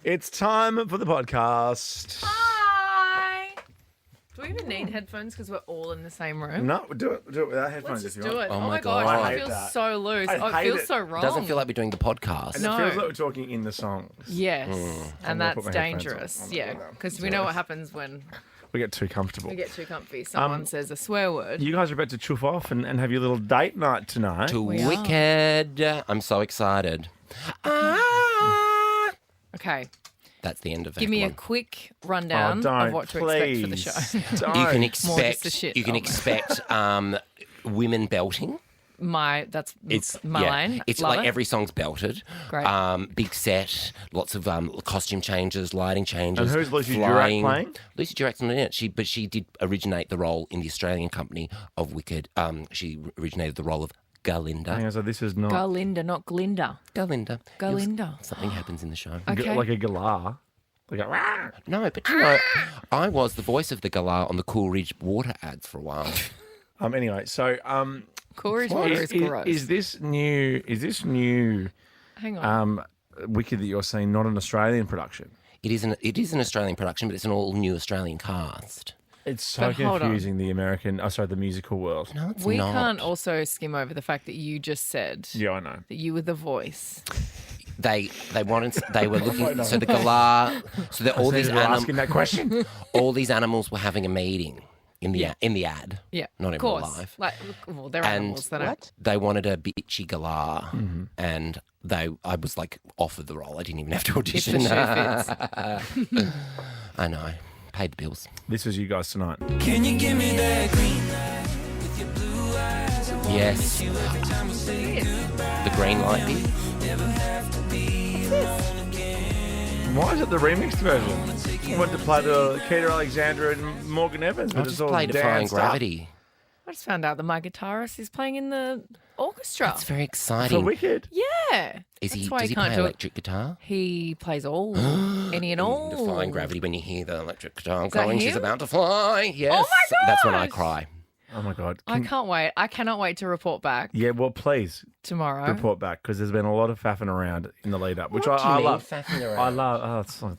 It's time for the podcast. Hi. Do we even need headphones because we're all in the same room? No, do it without headphones Let's if just you do want. it. Oh Oh my my gosh, God. I it hate feels that. so loose. I It hate feels it. so wrong. Doesn't feel like we're doing the podcast. And No. it feels like we're talking in the songs. Yes, gonna and that's put my headphones dangerous. on. Yeah, because we know what happens when We get too comfortable. we get too comfy. Someone says a swear word. You guys are about to chuff off and have your little date night tonight. To We are. Wicked. I'm so excited. Okay, That's the end of it. give me a quick rundown don't, of what to expect for the please. show. Don't. You can More just the expect. shit. You can Oh, expect women belting. That's It's my lane. It's Love like it. every song's belted. Great. Big set, lots of costume changes, lighting changes. And who's Lucy flying. Durack playing? Lucy Durack's not in it. She did originate the role in the Australian company of Wicked. She originated the role of Galinda. Hang on, so this is not Galinda, not Glinda. Galinda. Galinda. Something happens in the show. Okay. like a galah. Like a rah. No, but you know, I was the voice of the galah on the Coolridge water ads for a while. Anyway, so Coolridge Water is gross. is this new Hang on. Wicked that you're seeing not an Australian production? It is an Australian production, but it's an all new Australian cast. It's so But hold on. confusing, the musical world. No, it's We not. can't also skim over the fact that you just said Yeah, I know. that you were the voice. They were looking. So the galah. So that all these asking that question. all these animals were having a meeting in the ad. Yeah, Not of in course. real life. Like, well, they're And animals. That are they wanted a bitchy galah, and I was like offered the role. I didn't even have to if audition. the shoe fits. I know. Paid the bills. This is you guys tonight. Can you give me that green light with your blue eyes? I wanna Yes. miss you every time we say goodbye. The green light bit. Never have to be alone again. Why is it the remixed version? I went to play the Keita Alexandra and Morgan Evans, I but just it's all played Defying danced up. Gravity. I just found out that my guitarist is playing in the orchestra. It's very For exciting. Wicked. Yeah. Is he? That's why Does he can't play do it. electric guitar? He plays all, any and all. Defying Gravity. When you hear the electric guitar Is that going, she's him? about to fly. Yes. Oh my That's when I gosh! cry. Oh my God. I can't wait. I cannot wait to report back Yeah, well, please tomorrow. report back because there's been a lot of faffing around in the lead up, which What do you I mean, love. faffing around? I love. Oh, it's like.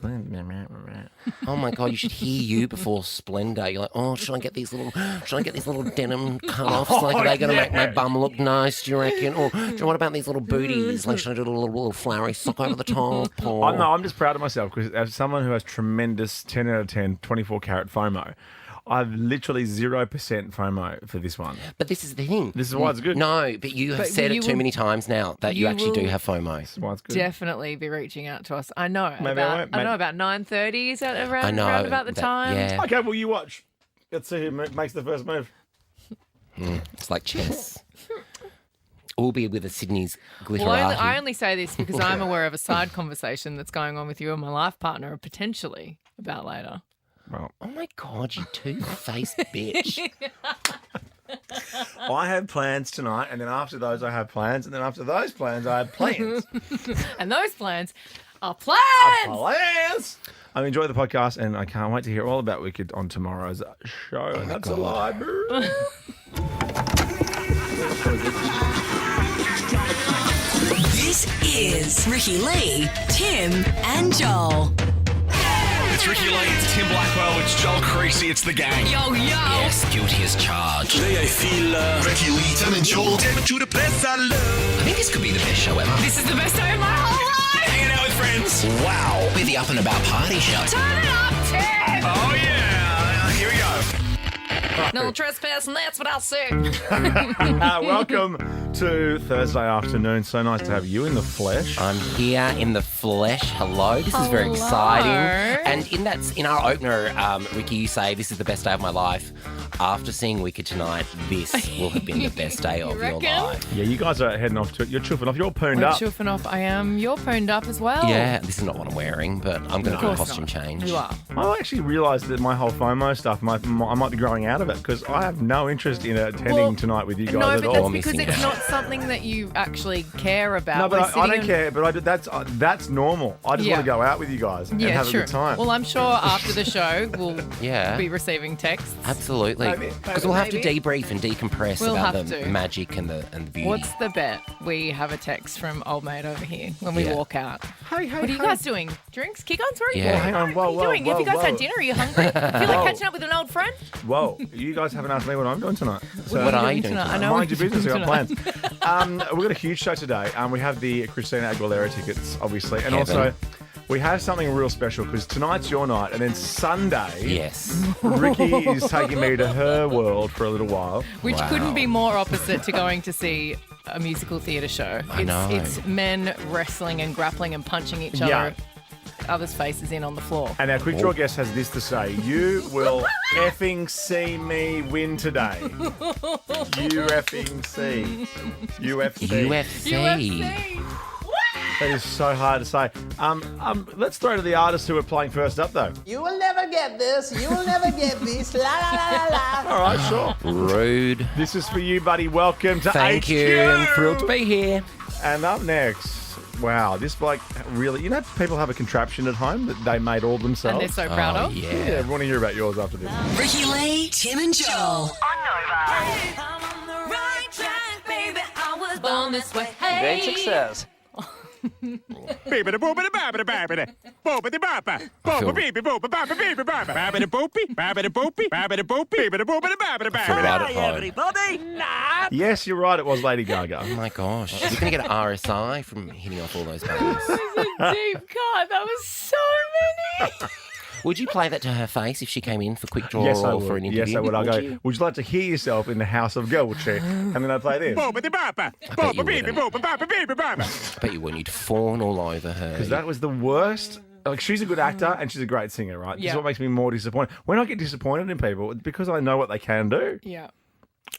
Oh my God, you should hear you before Splendor. You're like, oh, should I get these little denim cut-offs? Like, are they going to make my bum look nice, do you reckon? Or what about these little booties? Like, should I do a little flowery sock over the top? Or... No, I'm just proud of myself because as someone who has tremendous 10 out of 10, 24 karat FOMO, I've literally 0% FOMO for this one. But this is the thing. This is why it's good. No, but you have But said you it too will- many times now that you you actually do will- have FOMO. This is why it's good. Definitely be reaching out to us. I know. Maybe I won't. I know about 9:30. Is that around, I know. around about the that- time? Yeah. Okay, well, you watch. Let's see who makes the first move. It's like chess. We'll be with the Sydney's glitterati. Well, I only say this because I'm aware of a side conversation that's going on with you and my life partner potentially about later. Well, Oh my God, you two-faced bitch. I have plans tonight, and then after those, I have plans, and then after those plans, I have plans. And those plans are plans! Plans! I enjoy the podcast, and I can't wait to hear all about Wicked on tomorrow's show. And that's a lie, boo. This is Ricky Lee, Tim, and Joel. It's Ricky Lee, it's Tim Blackwell, it's Joel Creasy, it's the gang. Yo, yo. Yes, guilty as charged. Today I feel Ricky Lee, Tim and Joel, Tim to the best I love. I think this could be the best show ever. This is the best day of my whole life! Hanging out with friends. Wow. We're the up and about party show. Turn it up, Tim! Oh yeah, here we go. No trespassing, that's what I'll say. Welcome to Thursday afternoon. So nice to have you in the flesh. I'm here in the flesh. Hello. This is very Hello. exciting. And in our opener, Ricky, you say this is the best day of my life. After seeing Wicked tonight, this will have been the best day of your reckon? life. Yeah, you guys are heading off to it. You're chuffing off. You're all pooned We're up. chuffing off. I am. You're phoned up as well. Yeah, this is not what I'm wearing, but I'm going to do a course costume not. change. You are. I actually realised that my whole FOMO stuff, I might be growing out of it because I have no interest in attending tonight with you guys No, at but all. that's Or because missing it's out. not something that you actually care about. No, but We're I sitting don't in- care. But that's normal. I just Yeah. want to go out with you guys and Yeah, have sure. a good time. Well, I'm sure after the show we'll Yeah. be receiving texts. Absolutely. Maybe. Because we'll have to Maybe. debrief and decompress We'll about have the to. magic and the beauty. What's the bet? We have a text from old mate over here when we Yeah. walk out. Hey, What are you guys doing? Drinks? Kick-ons? Where are you Yeah. going? Hang on. What are Whoa, you doing? whoa, Have you guys whoa. had dinner? Are you hungry? Feel like catching up with an old friend? Whoa, you guys haven't asked me what I'm doing tonight. So What are you doing tonight? I tonight? know mind what your you're business. doing I've got plans. We've got a huge show today. We have the Christina Aguilera tickets, obviously, and Heaven. also we have something real special because tonight's your night, and then Sunday, Yes. Ricky is taking me to her world for a little while. Which Wow. couldn't be more opposite to going to see a musical theatre show. I know. It's men wrestling and grappling and punching each Yeah. other's faces in on the floor. And our quick draw guest has this to say: you will effing see me win today. You effing see. UFC. UFC. That is so hard to say. Let's throw to the artists who are playing first up, though. You will never get this. You will never get this. La la la la la. All right, sure. Rude. This is for you, buddy. Welcome to Thank HQ. you. I'm thrilled to be here. And up next, wow, this bloke really, you know, people have a contraption at home that they made all themselves. And they're so proud Oh, of. yeah. Yeah, we want to hear about yours after this. Ricky Lee, Tim and Joel. Born this way. Betchesssss. I feel right at home. Yes, you're right. It was Lady Gaga. Oh my gosh. You're going to get an RSI from hitting off all those buttons. Deep cut. That was so many. Would you play that to her face if she came in for quick draw Yes, I or would. for an interview? Yes, I would. I'll go, you? would you like to hear yourself in the House of Gucci? And then I play this. I bet you wouldn't. I bet you wouldn't. You'd fawn all over her. Because that was the worst. Like, she's a good actor and she's a great singer, right? This Yeah. is what makes me more disappointed. When I get disappointed in people, it's because I know what they can do. Yeah.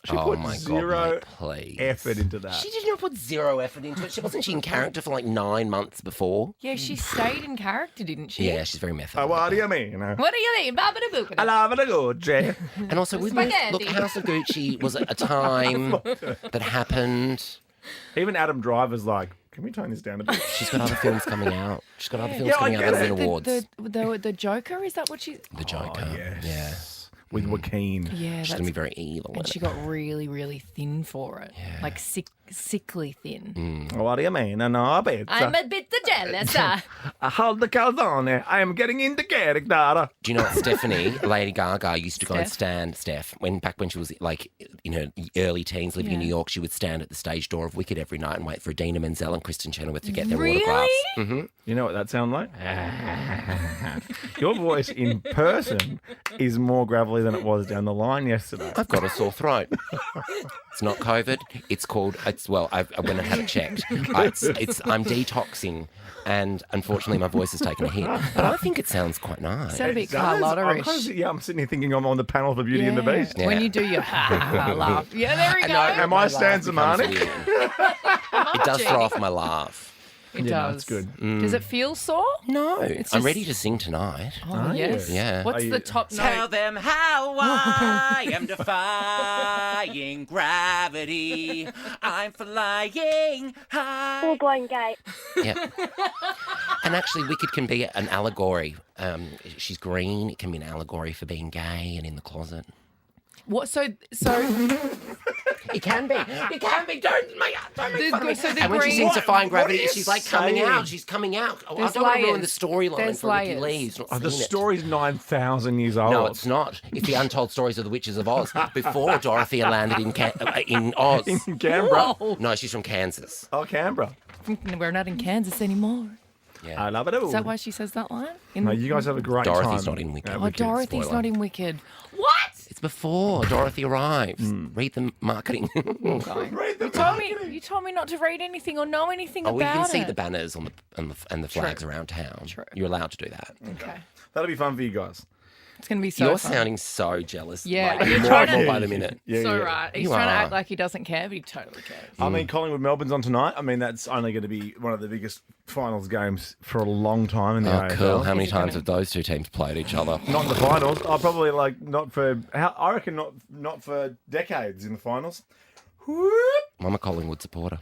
She Oh put my zero God, mate, please. effort into that. She did not put zero effort into it. Wasn't she in character for like 9 months before? Yeah, she stayed in character, didn't she? Yeah, she's very method. Oh, what do you mean? You know? What do you mean? Babadee-boopie. I love it, Gucci. And also, with Spaghetti. look, House of Gucci was a time that happened. Even Adam Driver's like, can we tone this down a bit? She's got other films coming out. She's got other films Yeah, I coming out that guess will win awards. The Joker, is that what she... The Joker. Yes. With Joaquin. Yeah, She's going to be very evil. And in she it. got really, really thin for it. Yeah. Like sickly thin. What do you mean? I know a bit. I'm a bit jealous. I hold the calzone. I am getting into character. Do you know what Stephanie, Lady Gaga, used to go and Steph? stand, Steph, back when she was like in her early teens living in Yeah. New York, she would stand at the stage door of Wicked every night and wait for Idina Menzel and Kristen Chenoweth to get their Really? autographs. You know what that sounds like? Your voice in person is more gravelly than it was down the line yesterday. I've got a sore throat. It's not COVID. I went and had it checked. I'm detoxing, and unfortunately, my voice has taken a hit. But I think it sounds quite nice. Sound a bit I'm Carlotta-ish. I'm sitting here thinking I'm on the panel for Beauty and the Beast. Yeah. When you do your laugh. Yeah, there we go. Am I Stan Becomes Zamani? weird. It does throw off my laugh. It Yeah, no, does. it's good. Does it feel sore? No, It's I'm just- ready to sing tonight. Oh, yes. Yeah. What's Are you- the top Tell note? them how I am defying gravity. I'm flying high. Full blown gay. Yeah. And actually, Wicked can be an allegory. She's green. It can be an allegory for being gay and in the closet. What? So It can be. It can be. Don't make fun of me. so the And when she green- sings Defying What are Gravity, you she's like coming saying? out. She's coming out. Oh, I There's don't want to ruin the layers. storyline There's for Ricky layers. Lee's not The seen it. story's 9,000 years old. No, it's not. It's the untold stories of the witches of Oz before Dorothea landed in Oz. in Canberra. No, she's from Kansas. Oh, Canberra. We're not in Kansas anymore. Yeah. I love it. Is that why she says that line? No, you guys have a great Dorothy's time. not in Wicked. at Oh, Dorothy's Spoiler. not in Wicked. What? It's before Dorothy arrives. Read the marketing. You told me not to read anything or know anything Oh, about well, you can it. see the banners on the flags around town. True. You're allowed to do that. Okay. That'll be fun for you guys. It's going to be so You're fun. sounding so jealous. Yeah, like, you're more trying and more to- by the minute. Yeah, so yeah. right. He's You trying to are. act like he doesn't care, but he totally cares. I mean, Collingwood Melbourne's on tonight. I mean, that's only going to be one of the biggest finals games for a long time in the Oh, AFL. cool. How many it times gonna- have those two teams played each other? Not in the finals. I'll probably not for. I reckon not for decades in the finals. I'm a Collingwood supporter.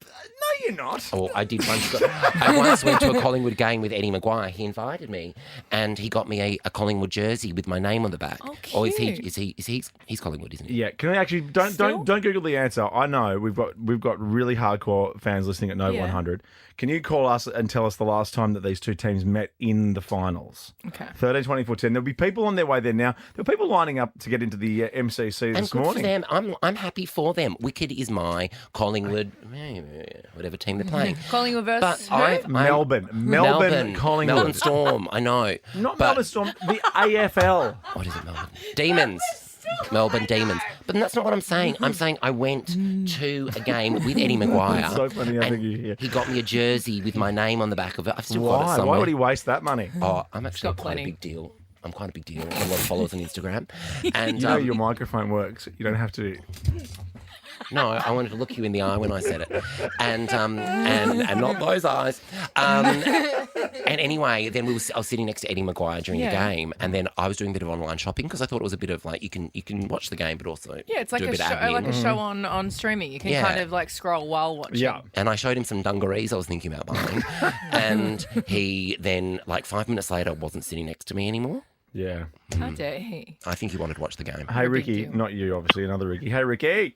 No, you're not. Oh, I did once. I once went to a Collingwood game with Eddie Maguire. He invited me, and he got me a Collingwood jersey with my name on the back. Oh, Or is cute. he's Collingwood, isn't he? Yeah, can we actually don't Google the answer? I know we've got really hardcore fans listening at Note Yeah. 100. Can you call us and tell us the last time that these two teams met in the finals? Okay. 13, 24, 10. There'll be people on their way there now. There were people lining up to get into the MCC And this good morning. for them. I'm happy for them. Wicked is my Collingwood, whatever team they're playing. Collingwood versus But who? Melbourne, Collingwood. Melbourne Storm. I know. Not But- Melbourne Storm, the AFL. What is it, Melbourne? Demons. Melbourne Demons. But that's not what I'm saying. I'm saying I went to a game with Eddie Maguire. It's so funny how and big you hear. he got me a jersey with my name on the back of it. I've still got it Why? somewhere. Why would he waste that money? Oh, I'm actually got quite plenty. a big deal. I'm quite a big deal. I've got a lot of followers on Instagram. And You know your microphone works. You don't have to. no, I wanted to look you in the eye when I said it, and not those eyes. And anyway, then I was sitting next to Eddie Maguire during the Yeah. game, and then I was doing a bit of online shopping because I thought it was a bit of like you can watch the game, but also Yeah, it's like do a a bit show, of admin. like a show on streaming. You can Yeah. kind of like scroll while watching. Yeah. And I showed him some dungarees I was thinking about buying, and he then like 5 minutes later wasn't sitting next to me anymore. Yeah. How dare he? I think he wanted to watch the game. Hey, big Ricky. deal. Not you, obviously. Another Ricky. Hey, Ricky.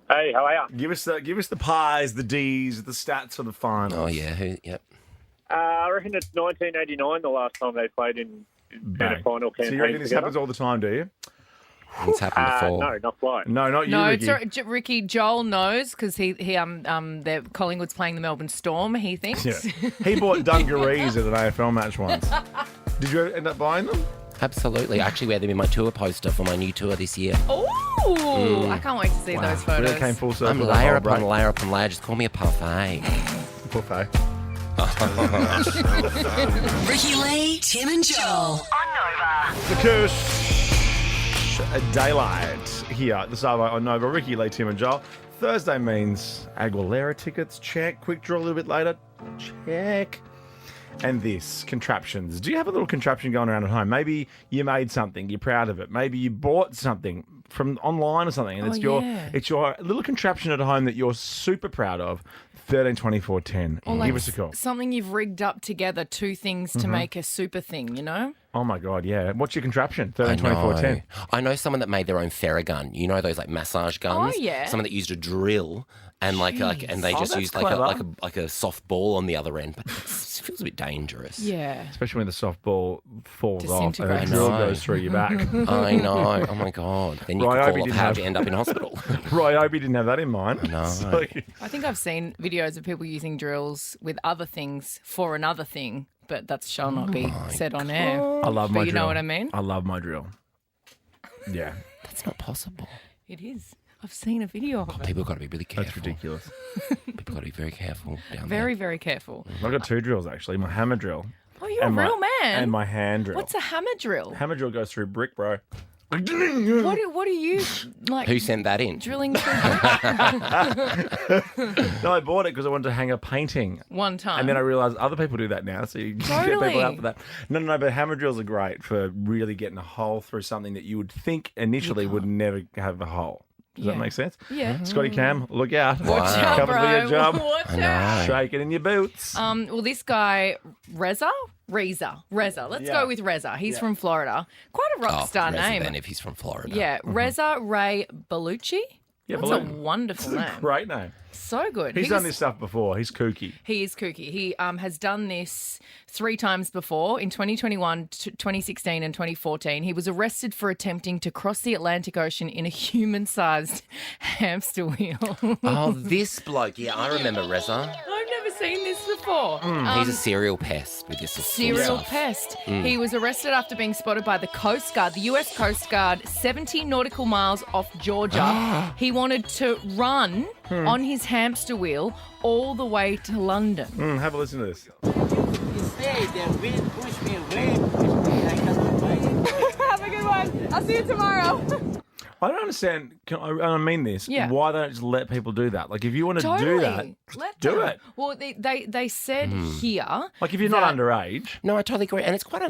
Hey, how are you? Give us the pies, the D's, the stats for the final. Oh yeah, yep. I reckon it's 1989, the last time they played in a final campaign. So you reckon this together. happens all the time, do you? It's happened before. No, not quite. No, not you, No, Ricky. it's Ricky. Joel knows because the Collingwood's playing the Melbourne Storm. He thinks. Yeah. He bought dungarees at an AFL match once. Did you end up buying them? Absolutely. I actually wear them in my tour poster for my new tour this year. Oh, I can't wait to see those photos. Really came full circle. I'm the layer whole upon break. layer upon layer. Just call me a parfait. Buffet. Ricky Lee, Tim and Joel. The Kush Daylight here at the Savo on Nova. Ricky, Lee, Tim and Joel. Thursday means Aguilera tickets. Check. Quick draw a little bit later. Check. And this, contraptions. Do you have a little contraption going around at home? Maybe you made something, you're proud of it. Maybe you bought something from online or something, and it's your little contraption at home that you're super proud of. 13, 24, 10. Or like Give us a call. something you've rigged up together, two things to make a super thing, you know? Oh my God, yeah. What's your contraption? I 13, 24, 10. I know someone that made their own Theragun. You know those like massage guns? Oh, yeah. Someone that used a drill and and they Oh, just that's used clever. like a soft ball on the other end. But it feels a bit dangerous. Yeah. Especially when the softball falls off and a Disintegrates. drill I know. goes through your back. I know. Oh my God. Then you Right, I could hope fall you off didn't how have- to end up in hospital. Right, I hope you didn't have that in mind. No. So- I think I've seen videos of people using drills with other things for another thing, but that shall not be said on air. I love my But drill. you know what I mean? I love my drill. Yeah, That's not possible. It is. I've seen a video of it. People got to be really careful. that's ridiculous. People got to be very careful down Very, very careful. I've got two drills actually. My hammer drill Oh, you're a and real my, man. and my hand drill. What's a hammer drill? Hammer drill goes through brick, bro. What are you like? there. Who sent that in? Drilling through brick? No, I bought it because I wanted to hang a painting. One time. And then I realised other people do that now, so you get Totally. people out for that. No, but hammer drills are great for really getting a hole through something that you would think initially would never have a hole. Does Yeah. that make sense? Yeah. Scotty Cam, look out. Watch out, Covered bro. for your job. Watch I know. out. Shake it in your boots. Well, this guy, Reza. Let's Yeah. go with Reza. He's from Florida. Quite a rock star Reza name. then if he's from Florida. Yeah, Reza Ray Bellucci. Yeah, That's a Balloon. wonderful name. Great name. So good. He's He done was- this stuff before. He's kooky. He is kooky. He has done this 3 times before in 2021, 2016, and 2014. He was arrested for attempting to cross the Atlantic Ocean in a human-sized hamster wheel. Oh, this bloke. Yeah, I remember Reza. I've never seen this before. He's a serial pest with this sort of Serial stuff. pest. He was arrested after being spotted by the Coast Guard, the US Coast Guard, 70 nautical miles off Georgia. He wanted to run on his hamster wheel all the way to London. Have a listen to this. Have a good one. I'll see you tomorrow. I don't understand, and I mean this, Yeah. why they don't just let people do that? Like, if you want to do that, Let do them. it. Well, they said here. Like, if you're not that- underage, No, I totally agree. And it's quite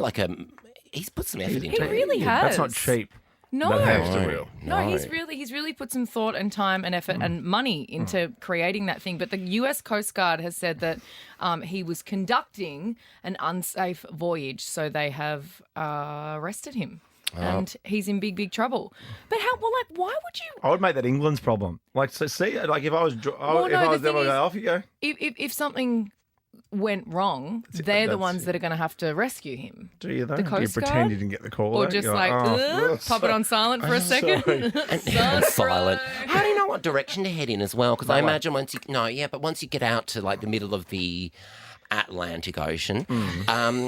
he's put some effort into He it. really has. that's not cheap. No. That hamster wheel. No, he's really put some thought and time and effort and money into creating that thing. But the US Coast Guard has said that he was conducting an unsafe voyage, so they have arrested him. And he's in big, big trouble. But why would you? I would make that England's problem. Like, so see, like if I was, if I was there, I'd go, off you go. If something went wrong, they're the ones that are going to have to rescue him. Do you though? The Do you Coast pretend Guard? you didn't get the call? Or though? just You're pop it on silent for a second. Silent. How do you know what direction to head in as well? Because I imagine once you get out to like the middle of the Atlantic Ocean,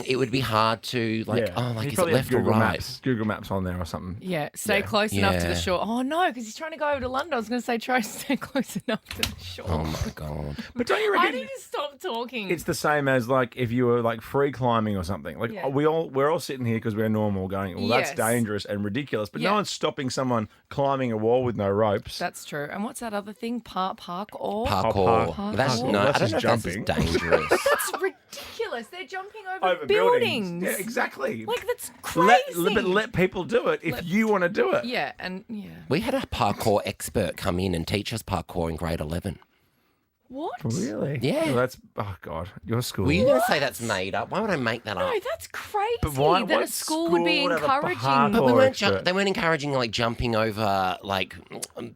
it would be hard to You is it probably have left or right? Google Maps on there or something. Yeah, stay close enough to the Yeah. shore. Oh, no, because he's trying to go over to London. I was going to say try to stay close enough to the shore. Oh my god! But don't you I reckon need to stop talking. it's the same as like if you were like free climbing or something? Like Yeah. we're all sitting here because we're normal, going, well, that's Yes. dangerous and ridiculous. But Yeah. no one's stopping someone climbing a wall with no ropes. That's true. And what's that other thing? Parkour? Parkour. That's Parkour. no, I That's don't just know if jumping. that's as dangerous. That's ridiculous. They're jumping over, buildings. Yeah, exactly. Like, that's crazy. Let people do it if you want to do it. Yeah, and We had a parkour expert come in and teach us parkour in grade 11. What? Really? Yeah. Well, that's God. Your school. Were you going to say that's made up? Why would I make that up? No, that's crazy But why- that a what school would be school would have a encouraging. parkour But we weren't expert? they weren't encouraging like jumping over like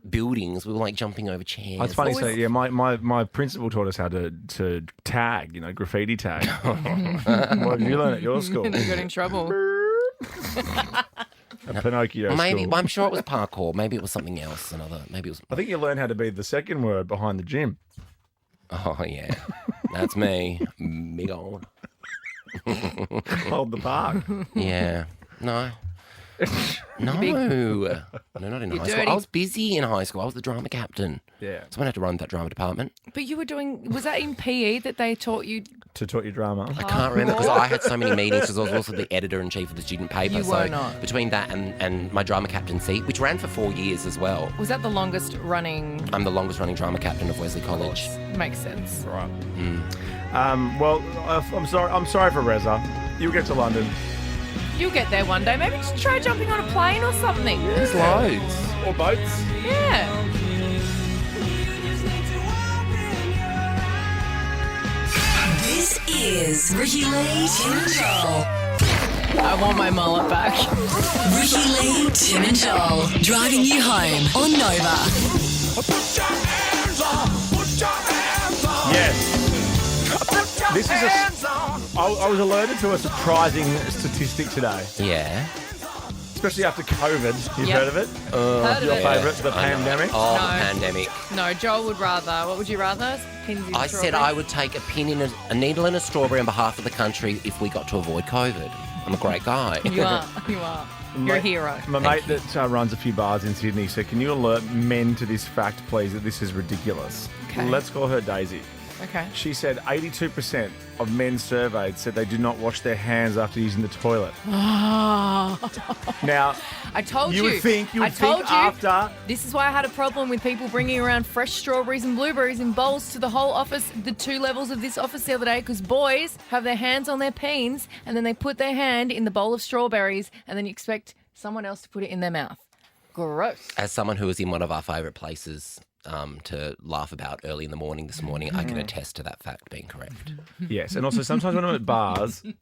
buildings. We were like jumping over chairs. Oh, it's funny. So yeah, my principal taught us how to tag. Graffiti tag. What did you learn at your school? And they got in trouble. A Pinocchio Maybe school. well, I'm sure it was parkour. Maybe it was something else. Maybe it was. I think you learned how to be the second word behind the gym. Oh yeah, that's me. Big old. Hold the park. Yeah. No. No. No, not in high school. dirty. I was busy in high school. I was the drama captain. Yeah. Someone had to run that drama department. But you were doing, was that in PE that they taught you? To taught you drama. I can't remember because I had so many meetings because I was also the editor-in-chief of the student paper. You so were not. between that and my drama captaincy, which ran for 4 years as well, Was that the longest running? I'm the longest-running drama captain of Wesley College. Makes sense. Right. Well, I'm sorry for Reza. You'll get to London. You'll get there one day. Maybe just try jumping on a plane or something. There's loads. Or boats. Yeah. This is Ricky Lee, Tim and Joel. I want my mullet back. Ricky Lee, Tim and Joel. Driving you home on Nova. Yes. This is I was alerted to a surprising statistic today, Yeah. especially after COVID. You've Yep. heard of it? Heard of Your it. favourite, the I know. pandemic? Oh, No. the pandemic. No, Joel would rather. What would you rather? Pins in I said strawberries? I would take a pin in a needle and a strawberry on behalf of the country if we got to avoid COVID. I'm a great guy. You are. You are. You're a hero. My mate that runs a few bars in Sydney said, can you alert men to this fact, please, that this is ridiculous? Okay. Let's call her Daisy. Okay. She said 82% of men surveyed said they do not wash their hands after using the toilet. Now, I told you. you would think I told you. after... This is why I had a problem with people bringing around fresh strawberries and blueberries in bowls to the whole office, the 2 levels of this office the other day, because boys have their hands on their peens and then they put their hand in the bowl of strawberries and then you expect someone else to put it in their mouth. Gross. As someone who was in one of our favourite places to laugh about early in the morning this morning, I can attest to that fact being correct. Yes, and also sometimes when I'm at bars, you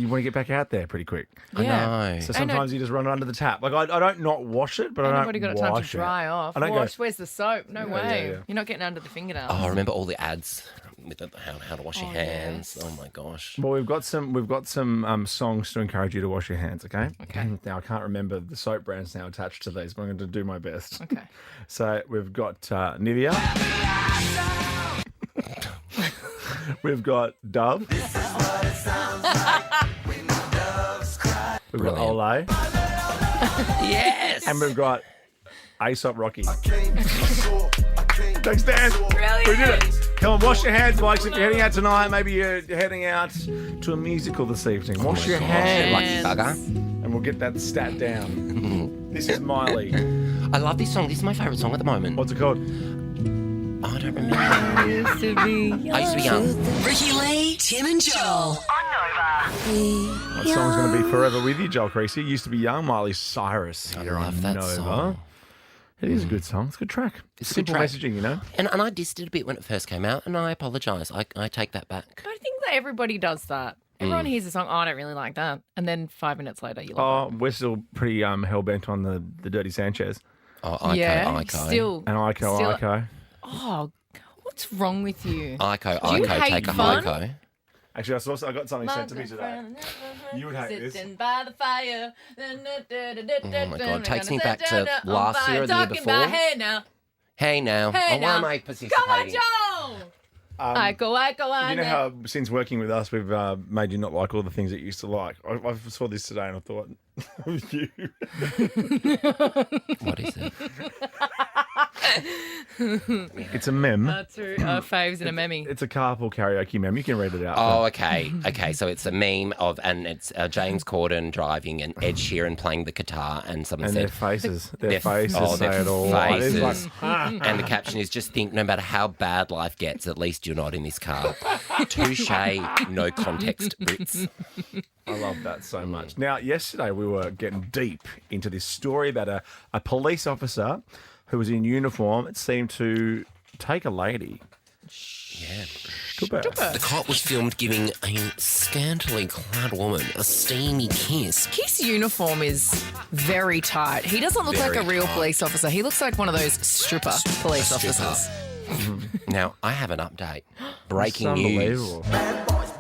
want to get back out there pretty quick. Yeah. I know. So sometimes you just run under the tap. Like I don't not wash it, but I don't Nobody got time to wash dry it. off. I don't Wash, where's the soap? No Yeah, way. yeah, yeah. You're not getting under the fingernails. Oh, I remember all the ads with how to wash your Oh, hands. yes. Oh my gosh. Well, we've got some songs to encourage you to wash your hands. Okay. Okay. Now I can't remember the soap brands now attached to these, but I'm going to do my best. Okay. So we've got Nivea. We've got Dove. We've got Brilliant. Olay. Yes. And we've got Aesop Rocky. Thanks, Dan. Brilliant. We did it. Come on, wash your hands, blokes. If you're heading out tonight, maybe you're heading out to a musical this evening. Wash your hands. Lucky bugger. And we'll get that stat down. This is Miley. I love this song. This is my favourite song at the moment. What's it called? Oh, I don't remember. I used to be young. Ricky Lee, Tim and Joel. On Nova. That song's going to be forever with you, Joel Creasy. Used to be young Miley Cyrus here love on that Nova. song. It is a good song. It's a good track. It's a good Simple track. messaging, you know. And I dissed it a bit when it first came out, and I apologise. I take that back. I think that everybody does that. Everyone hears a song, oh, I don't really like that. And then 5 minutes later, you love Oh, we're still pretty hell-bent on the Dirty Sanchez. Oh, it. Yeah, Ico. still. And Ico. Oh, what's wrong with you? Ico, Do you Ico, hate take a fun? Ico. Actually, I got something sent to me today. You would hate this. Sitting by the fire. Oh my God, takes me back to last year or the year Talking before. about, hey now. Hey now. Hey Why now. am I participating? Come on, Joel. Ico. You know how since working with us, we've made you not like all the things that you used to like. I saw this today and I thought of you. What is it? It's a meme. Two faves and a memmy. It's a carpool karaoke meme. You can read it out. Oh, okay. Okay, so it's a meme of, and it's James Corden driving and Ed Sheeran playing the guitar, and someone And said, their faces. Their Their- faces oh, say their it all. faces. It's like, and the caption is, just think, no matter how bad life gets, at least you're not in this car. Touche, no context, Brits. I love that so much. Now, yesterday we were getting deep into this story about a police officer who was in uniform. It seemed to take a lady. Yeah. Stupid. The cop was filmed giving a scantily clad woman a steamy kiss. His uniform is very tight. He doesn't look like a real tight. police officer. He looks like one of those stripper police officers. Now, I have an update. Breaking It's news. unbelievable.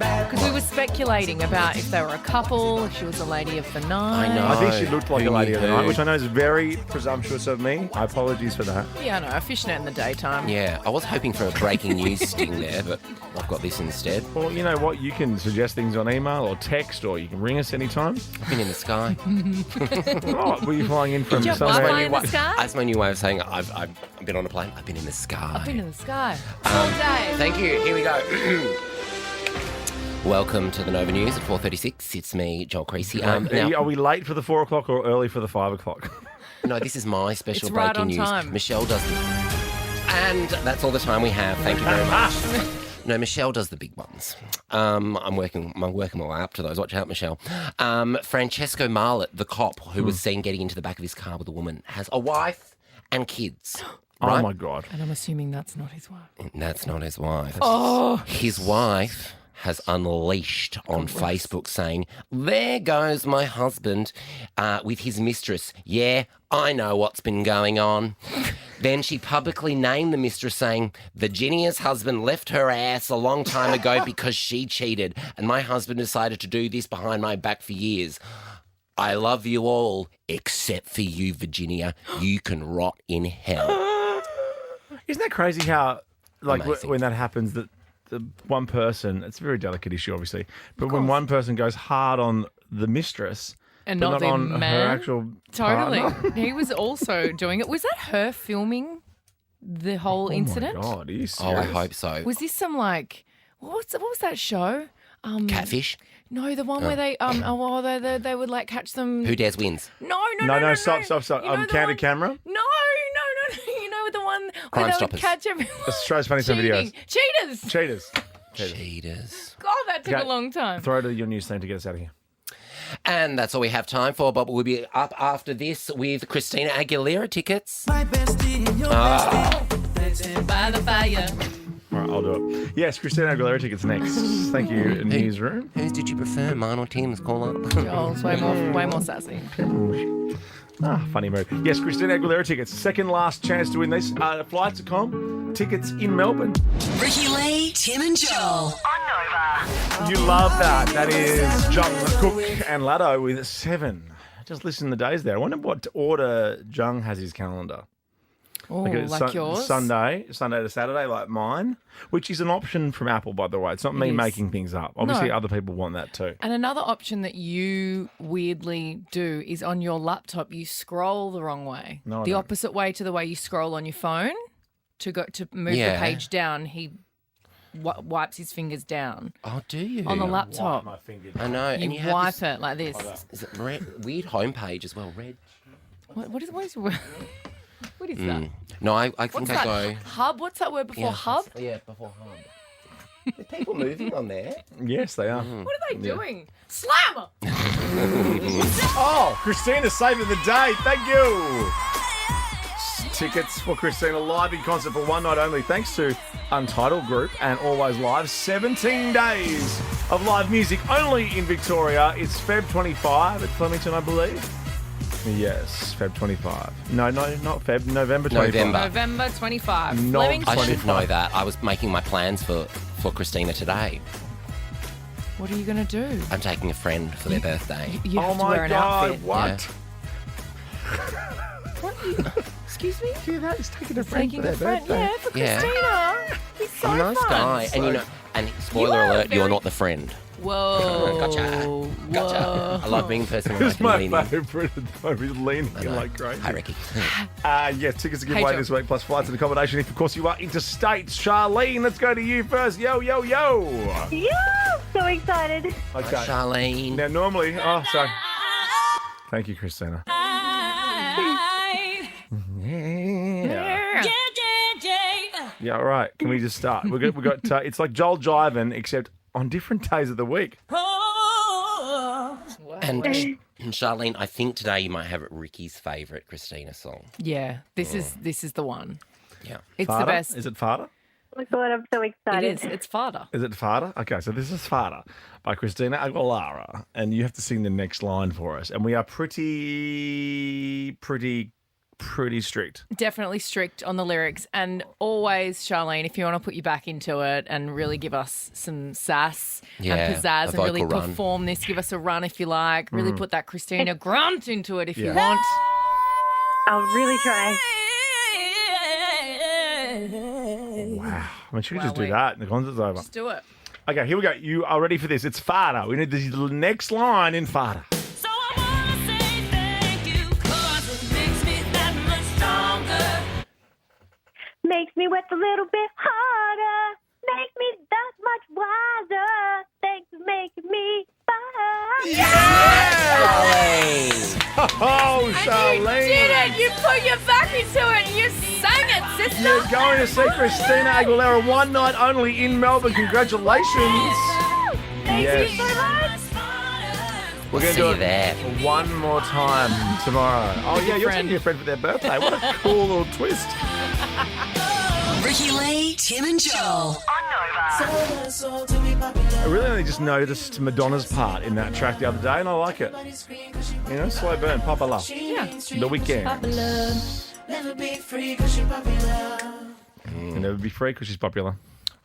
Because we were speculating about if they were a couple, if she was a lady of the night. I know. I think she looked like Who a lady knew of the night, who? which I know is very presumptuous of me. I apologies for that. Yeah, I know. A fishnet in the daytime. Yeah, I was hoping for a breaking news sting there, but I've got this instead. Well, you know what? You can suggest things on email or text, or you can ring us anytime. I've been in the sky. Oh, were you flying in from Did you have somewhere? Wi-Fi in the sky? That's my new way of saying I've been on a plane. I've been in the sky. I've been in the sky all day. Thank you. Here we go. Welcome to the Nova News at 4:36. It's me, Joel Creasy. Are we late for the 4 o'clock or early for the 5 o'clock? No, this is my special It's right breaking on news. time. Michelle does the... And that's all the time we have. Thank you very much. No, Michelle does the big ones. I'm working my way up to those. Watch out, Michelle. Francesco Marlet, the cop who was seen getting into the back of his car with a woman, has a wife and kids. Right? Oh, my God. And I'm assuming that's not his wife. That's not his wife. Oh. His wife has unleashed on Facebook saying, there goes my husband with his mistress. Yeah, I know what's been going on. Then she publicly named the mistress saying, Virginia's husband left her ass a long time ago because she cheated, and my husband decided to do this behind my back for years. I love you all, except for you, Virginia. You can rot in hell. Isn't that crazy how, like, Amazing. when that happens, that the one person, it's a very delicate issue, obviously, but when one person goes hard on the mistress And but not the on man. her actual Totally. partner. He was also doing it. Was that her filming the whole incident? Oh, my God, are you Oh, I serious? hope so. Was this some like what was that show? Catfish? No, the one where they they would like catch them. Who dares wins? No, Stop. You know the Candid one- camera. No. You know the one Crime where they Stoppers. would catch everyone. Let's try funny some videos. Cheaters. Cheaters. Cheaters. God, that took Okay. a long time. Throw to your news thing to get us out of here. And that's all we have time for, but we'll be up after this with Christina Aguilera tickets. My bestie and your bestie. By the fire. All right, I'll do it. Yes, Christina Aguilera tickets next. Thank you, newsroom. Whose did you prefer, mine or Tim's? Call up. Joel's way more sassy. Funny move. Yes, Christina Aguilera tickets. Second last chance to win these. Flights.com. Tickets in Melbourne. Ricky Lee, Tim and Joel. You love that. That is Jung, Cook and Laddo with 7. Just listen to the days there. I wonder what order Jung has his calendar. Oh, it's like yours? Sunday to Saturday, like mine, which is an option from Apple, by the way. It's not me is. making things up. Obviously, No. other people want that too. And another option that you weirdly do is on your laptop, you scroll the wrong way. No, I the don't. opposite way to the way you scroll on your phone to move Yeah. the page down. He wipes his fingers down Oh, do you? on the laptop. My finger. I know. You and you have wipe this, it like this. is it weird homepage as well, red. What is what is that? No, I think What's I that? go... Hub? What's that word before hub? Yeah, before hub. There's people moving on there. Yes, they are. What are they doing? Slammer! Oh, Christina saving the day. Thank you. Tickets for Christina live in concert for one night only, thanks to Untitled Group and Always Live. 17 days of live music only in Victoria. It's Feb 25 at Flemington, I believe. Yes, Feb 25. No, not Feb. November 25. November 25. Not Flemington. I should know that. I was making my plans for Christina today. What are you going to do? I'm taking a friend for their birthday. You have Oh to wear my an God, outfit. what? What are you... Excuse me? Yeah, that is taking a friend Taking for a their friend. birthday. Yeah, for Yeah. Christina. He's so A nice fun. guy. And you know, and spoiler are alert, very- you're not the friend. Whoa. Gotcha. I love being the person It's who my leaning. favourite at the moment. He's leaning in like crazy. Hi, Ricky. Yeah, tickets to give away Joe. this week, plus flights and accommodation. If, of course, you are interstate. Charlene, let's go to you first. Yo, yo, yo. Yeah, so excited. Okay. Charlene. Now, normally... Oh, sorry. Thank you, Christina. Yeah, all right. Can we just start? We got it's like Joel Jivin, except on different days of the week. And Charlene, I think today you might have Ricky's favourite Christina song. Yeah, this is the one. Yeah. It's Fada? the best. Is it Fada? Oh my God, I'm so It excited. is. It's Fada. Is it Fada? Okay, so this is Fada by Christina Aguilera, and you have to sing the next line for us. And we are pretty strict. Definitely strict on the lyrics. And always, Charlene, if you want to put your back into it and really give us some sass Yeah, and pizzazz a and really vocal run. perform this, give us a run if you like. Really put that Christina grunt into it if you Yeah. want. I'll really try. Wow. I mean, she could just do Wowee. that and the concert's over. Just do it. Okay, here we go. You are ready for this. It's Fada. We need the next line in Fada. So I wanna say thank you, 'cause it makes me that much stronger. Makes me work a little bit harder. Makes me that much wiser. Thanks for making me fine. Charlene. Oh, And Charlene. you did it. You put your back into it and you sang it, sister. You're going to see Christina Aguilera one night only in Melbourne. Congratulations. Thank Yes. you so much. We're going to See do you it there. one more time tomorrow. Oh, yeah, you're taking your friend for their birthday. What a cool little twist. Ricky Lee, Tim and Joel. I really only just noticed Madonna's part in that track the other day, and I like it. You know, slow burn, popular. Yeah. The Weekend. Never be free 'cause you're popular. Can never be free because she's popular.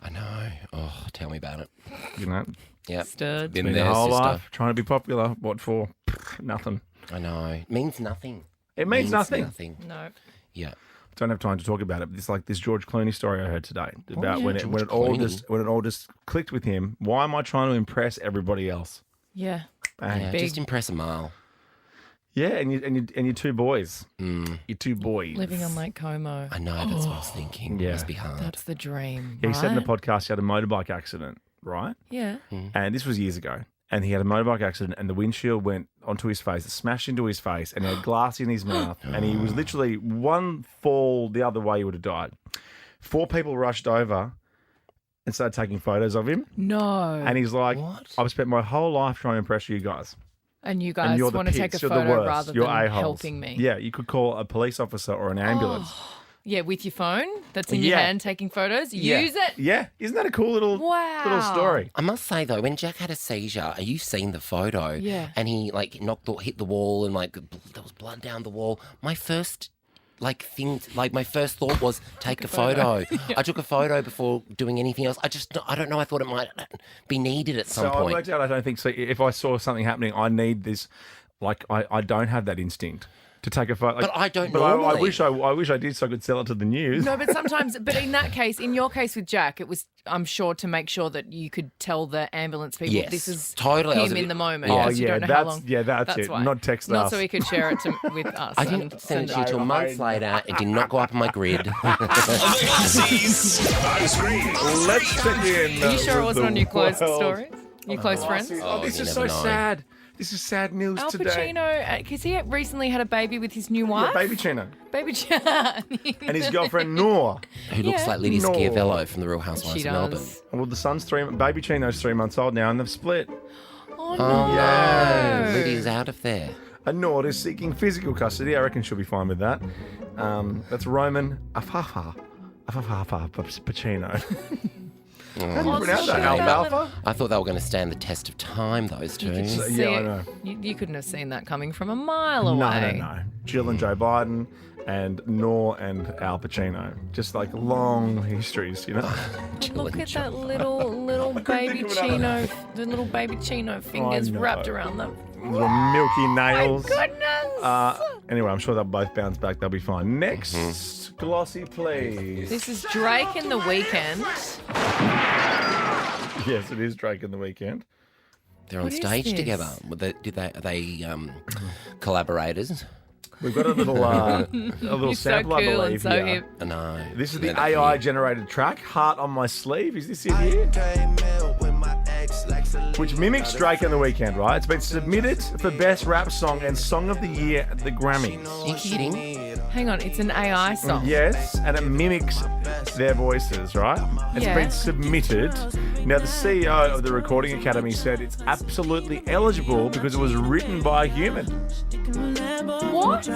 I know. Oh, tell me about it. You know, Yep. Stud. Been been there, the whole sister. life trying to be popular. What for? Nothing. I know. It means nothing. It means nothing. No. Yeah. Don't have time to talk about it. But it's like this George Clooney story I heard today about yeah, when George it all Clooney. when it all just clicked with him. Why am I trying to impress everybody else? Yeah. Bang. Yeah, Big. just impress a mile. Yeah, and your two boys. Mm. Your two boys. Living on Lake Como. I know, that's what I was thinking. Yeah. It must be hard. That's the dream. Yeah, he said in the right? podcast he had a motorbike accident, right? Yeah. And this was years ago. And he had a motorbike accident, and the windshield went onto his face, it smashed into his face, and he had glass in his mouth. And he was literally one fall the other way, he would have died. 4 people rushed over and started taking photos of him. No. And he's like, What? I've spent my whole life trying to impress you guys. And you And guys you're the want to take a pits, you're the photo worst. rather You're than a-holes. helping me. Yeah, you could call a police officer or an ambulance. Yeah, with your phone that's in your Yeah. hand taking photos. Yeah. Use it. Yeah, isn't that a cool little story? I must say though, when Jack had a seizure, you've seen the photo, Yeah. and he like hit the wall, and like there was blood down the wall. My first my first thought was take a photo. I took a photo before doing anything else. I don't know. I thought it might be needed at some So I point. worked out I don't think so. If I saw something happening, I need this. Like I don't have that instinct to take a photo. Like, But I don't But I normally. wish I did so I could sell it to the news. No, but sometimes, but in that case, in your case with Jack, it was, I'm sure, to make sure that you could tell the ambulance people Yes, this is totally. I was him a in bit- the moment. Oh, because you don't know how long. that's it. why. Not text Not us. so he could share it with us. I didn't send it to you till months later. It did not go up on my grid. Glossys on screen. Let's check in. Are you sure it wasn't on your close world. stories? Your close friends? Oh, this you is so never know. sad. This is sad news Al today. Pacino, because he recently had a baby with his new wife. Yeah, Baby Chino. Baby Chino. And his girlfriend, Noor. Who looks like Lydia No. Schiavello from the Real Housewives She of Melbourne. does. Well, the son's Baby Chino's 3 months old now, and they've split. Oh, no. Yeah. Lydia's out of there. And Noor is seeking physical custody. I reckon she'll be fine with that. That's Roman Afafa Pacino. How do you pronounce that? Alfalfa? I thought they were going to stand the test of time, those two. See Yeah, I it. know. You couldn't have seen that coming from a mile away. No. Jill and Joe Biden and Noor and Al Pacino. Just like long histories, you know? Look at that little baby Chino, the little baby Chino fingers know. wrapped around them. Little milky nails. My goodness. Anyway, I'm sure they'll both bounce back. They'll be fine. Next, Glossy, please. This is Drake in The Weeknd. Yes, it is Drake in The Weeknd. They're on What is stage this? together. Are they collaborators? We've got a little You're so sample, cool I and believe. so here. hip. No. This is the They're not AI here. generated track, Heart on My Sleeve. Is this it here? Which mimics Drake in The Weeknd, right? It's been submitted for Best Rap Song and Song of the Year at the Grammys. Are you kidding? Hang on, it's an AI song. Yes, and it mimics their voices, right? It's Yeah. been submitted. Now, the CEO of the Recording Academy said it's absolutely eligible because it was written by a human. What?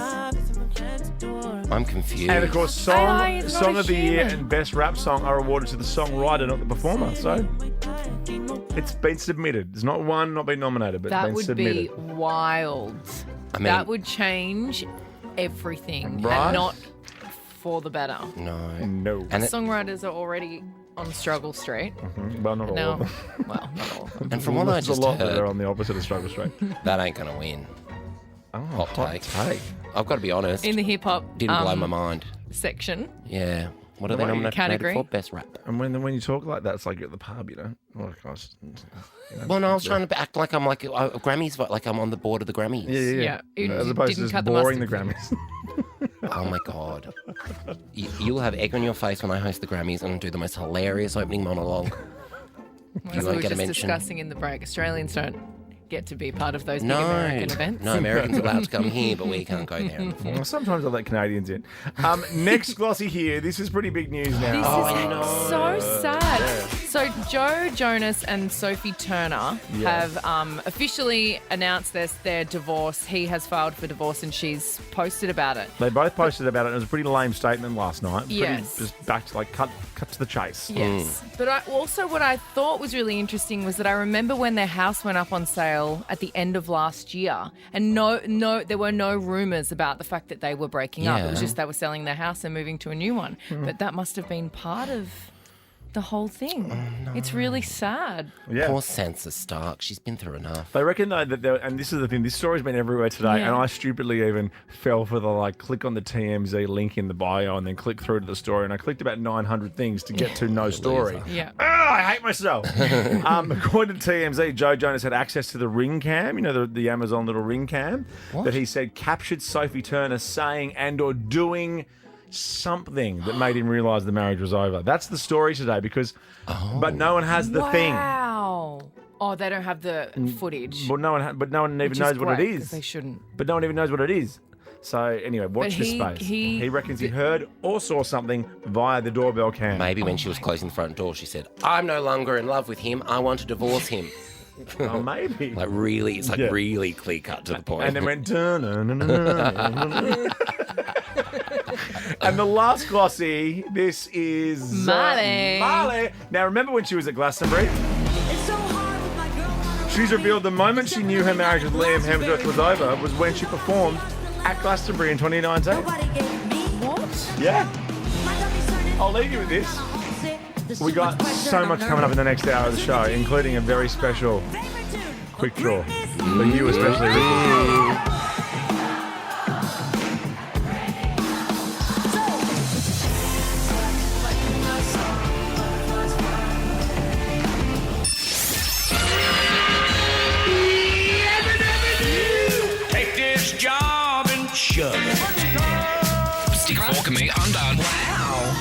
I'm confused. And of course, AI is not Song a of the Year human. and Best Rap Song are awarded to the songwriter, not the performer. So it's been submitted. It's not won, not been nominated, but That it's been would submitted. be wild. I mean, That would change everything, Right? and not for the better. no. No. And it, Songwriters are already on Struggle Street. Well, not all No, of them. well, not all of them. and from what I There's just a lot that are heard, on the opposite of Struggle Street. that ain't going to win. Oh, Hot take. I've got to be honest. In the hip hop Didn't blow my mind. section. Yeah. What are they way- nominated Category? for? Best rap. And when you talk like that, it's like you're at the pub, you know? Oh, gosh. Well, no, I was trying to act like I'm like Grammys, like I'm on the board of the Grammys. Yeah, you As opposed to didn't just cut the boring the mustard. Grammys. Oh my god. You'll have egg on your face when I host the Grammys and do the most hilarious opening monologue. As You we won't were get a just mention. discussing in the break, Australians don't get to be part of those big No, American events. no, Americans are allowed to come here, but we can't go there. Well, sometimes I let Canadians in. Next Glossy here. This is pretty big news now. This is so sad. So Joe Jonas and Sophie Turner have officially announced their divorce. He has filed for divorce and she's posted about it. They both posted about it. It was a pretty lame statement last night. Pretty Yes. Just back to cut to the chase. Yes. But what I thought was really interesting was that I remember when their house went up on sale at the end of last year, and there were no rumours about the fact that they were breaking up. It was Yeah. just they were selling their house and moving to a new one. But that must have been part of the whole thing. It's really sad. Yeah. Poor Sansa Stark. She's been through enough. They reckon though that and this is the thing, this story's been everywhere today, Yeah. and I stupidly even fell for the click on the TMZ link in the bio and then click through to the story, and I clicked about 900 things to get to no story. Yeah. I hate myself. According to TMZ, Joe Jonas had access to the Ring Cam, you know, the Amazon little Ring Cam, that he said captured Sophie Turner saying and or doing something that made him realise the marriage was over. That's the story today but no one has the thing. Wow. Oh, they don't have the footage. But no one even which is knows what it great, 'cause is. They shouldn't. But no one even knows what it is. So anyway, watch But this he- space. he- He reckons he heard or saw something via the doorbell cam. Maybe when she was closing the front door, she said, I'm no longer in love with him. I want to divorce him. Oh, maybe. Like really, it's like Yeah. really clear cut to the point. And then went dun-dun-dun-dun-dun-dun. And the last Glossy, this is Marley. Marley. Now remember when she was at Glastonbury? She's revealed the moment she knew her marriage with Liam Hemsworth was over was when she performed at Glastonbury in 2019. What? Yeah. I'll leave you with this. We got so much coming up in the next hour of the show, including a very special quick draw. For you especially, Ricky. Take this job and shove it. Stick a fork in me, I'm done.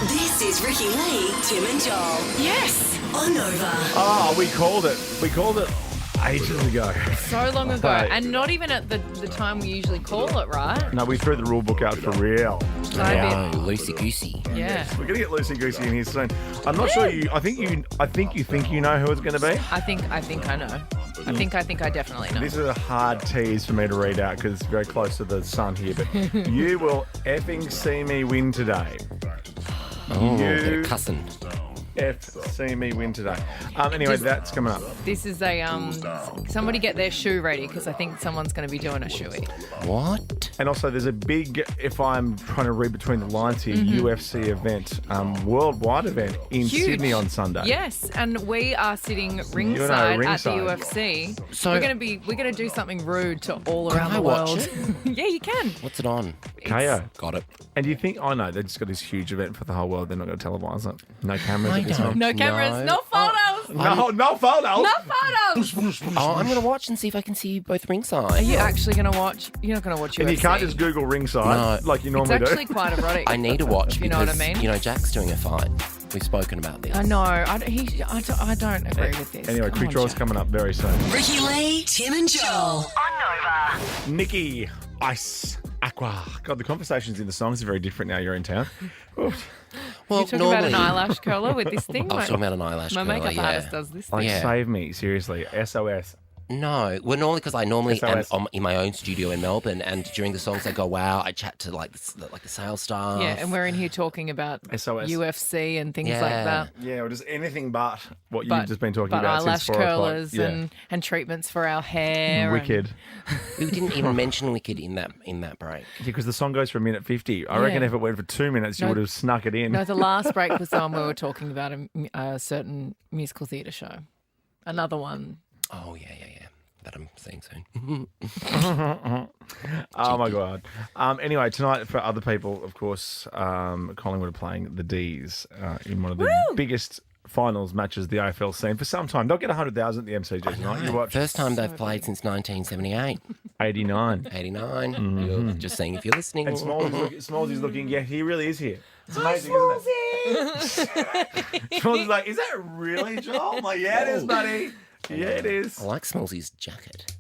This is Ricky Lee, Tim and Joel. Yes. On Nova. Oh, we called it. We called it ages ago. So long ago. Right. And not even at the time we usually call it, right? No, we threw the rule book out for real. So a bit- Loosey-goosey. Yeah. We're gonna get loosey goosey in here soon. I'm not sure you. I think you think you know who it's gonna be. I think I know. I think I definitely know. This is a hard tease for me to read out because it's very close to the sun here. But you will effing see me win today. Oh, get You a cussing. see me win today. Anyway, that's coming up. This is a somebody get their shoe ready because I think someone's going to be doing a shoey. What? And also, there's a big, if I'm trying to read between the lines here, Mm-hmm. UFC event, worldwide event in Huge. Sydney on Sunday. Yes, and we are sitting ringside, You and I are at the ringside. UFC. So- we're gonna do something rude to all Can around I the watch world. it? Yeah, you can. What's it on? KO. Got it. And do you think, oh no, they just got this huge event for the whole world. They're not going to televise it. No cameras I at this don't one. No cameras, no photos, No photos. no photos. Oh, I'm going to watch and see if I can see you both Are ringside. you actually gonna watch? You're not gonna watch UFC. And you can't just Google ringside No. like you It's normally actually do. quite erotic. I need to watch You because, know what I mean? you know, Jack's doing a fight. We've spoken about this. I know. I don't agree with this. Anyway, Come quick on, draw's Jack. coming up very soon. Ricky Lee, Tim and Joel. Nikki, Ice, Aqua. God, the conversations in the songs are very different now you're in town. Oof. Well, You talking about an eyelash curler with this thing? I was talking about an eyelash My curler, makeup yeah. artist does this Like, thing. Yeah. save me, seriously. SOS. No, well, normally because I normally am SOS. in my own studio in Melbourne, and during the songs I go, wow, I chat to like the sales staff. Yeah, and we're in here talking about SOS. UFC and things Yeah. like that. Yeah, or just anything but what But, you've just been talking but about eyelash since 4 o'clock. curlers Yeah. and treatments for our hair. Wicked. we didn't even mention Wicked in that break. Yeah, because the song goes for a minute 50. I reckon Yeah. if it went for 2 minutes, you No. would have snuck it in. No, the last break was the one we were talking about a certain musical theatre show. Another one. Oh yeah. That I'm seeing soon. Oh my god. Anyway, tonight for other people, of course, Collingwood are playing the D's in one of the biggest finals matches the AFL seen for some time. They'll get 100,000 at the MCG tonight. You watch First time they've played since 1978, 89. 89. You're just saying if you're listening. And Smallsy's looking, yeah, he really is here. It's amazing, isn't it? Smallsy's like, is that really Joel? I'm like, yeah, it is, buddy. Yeah, it is. I like Smallsy's jacket.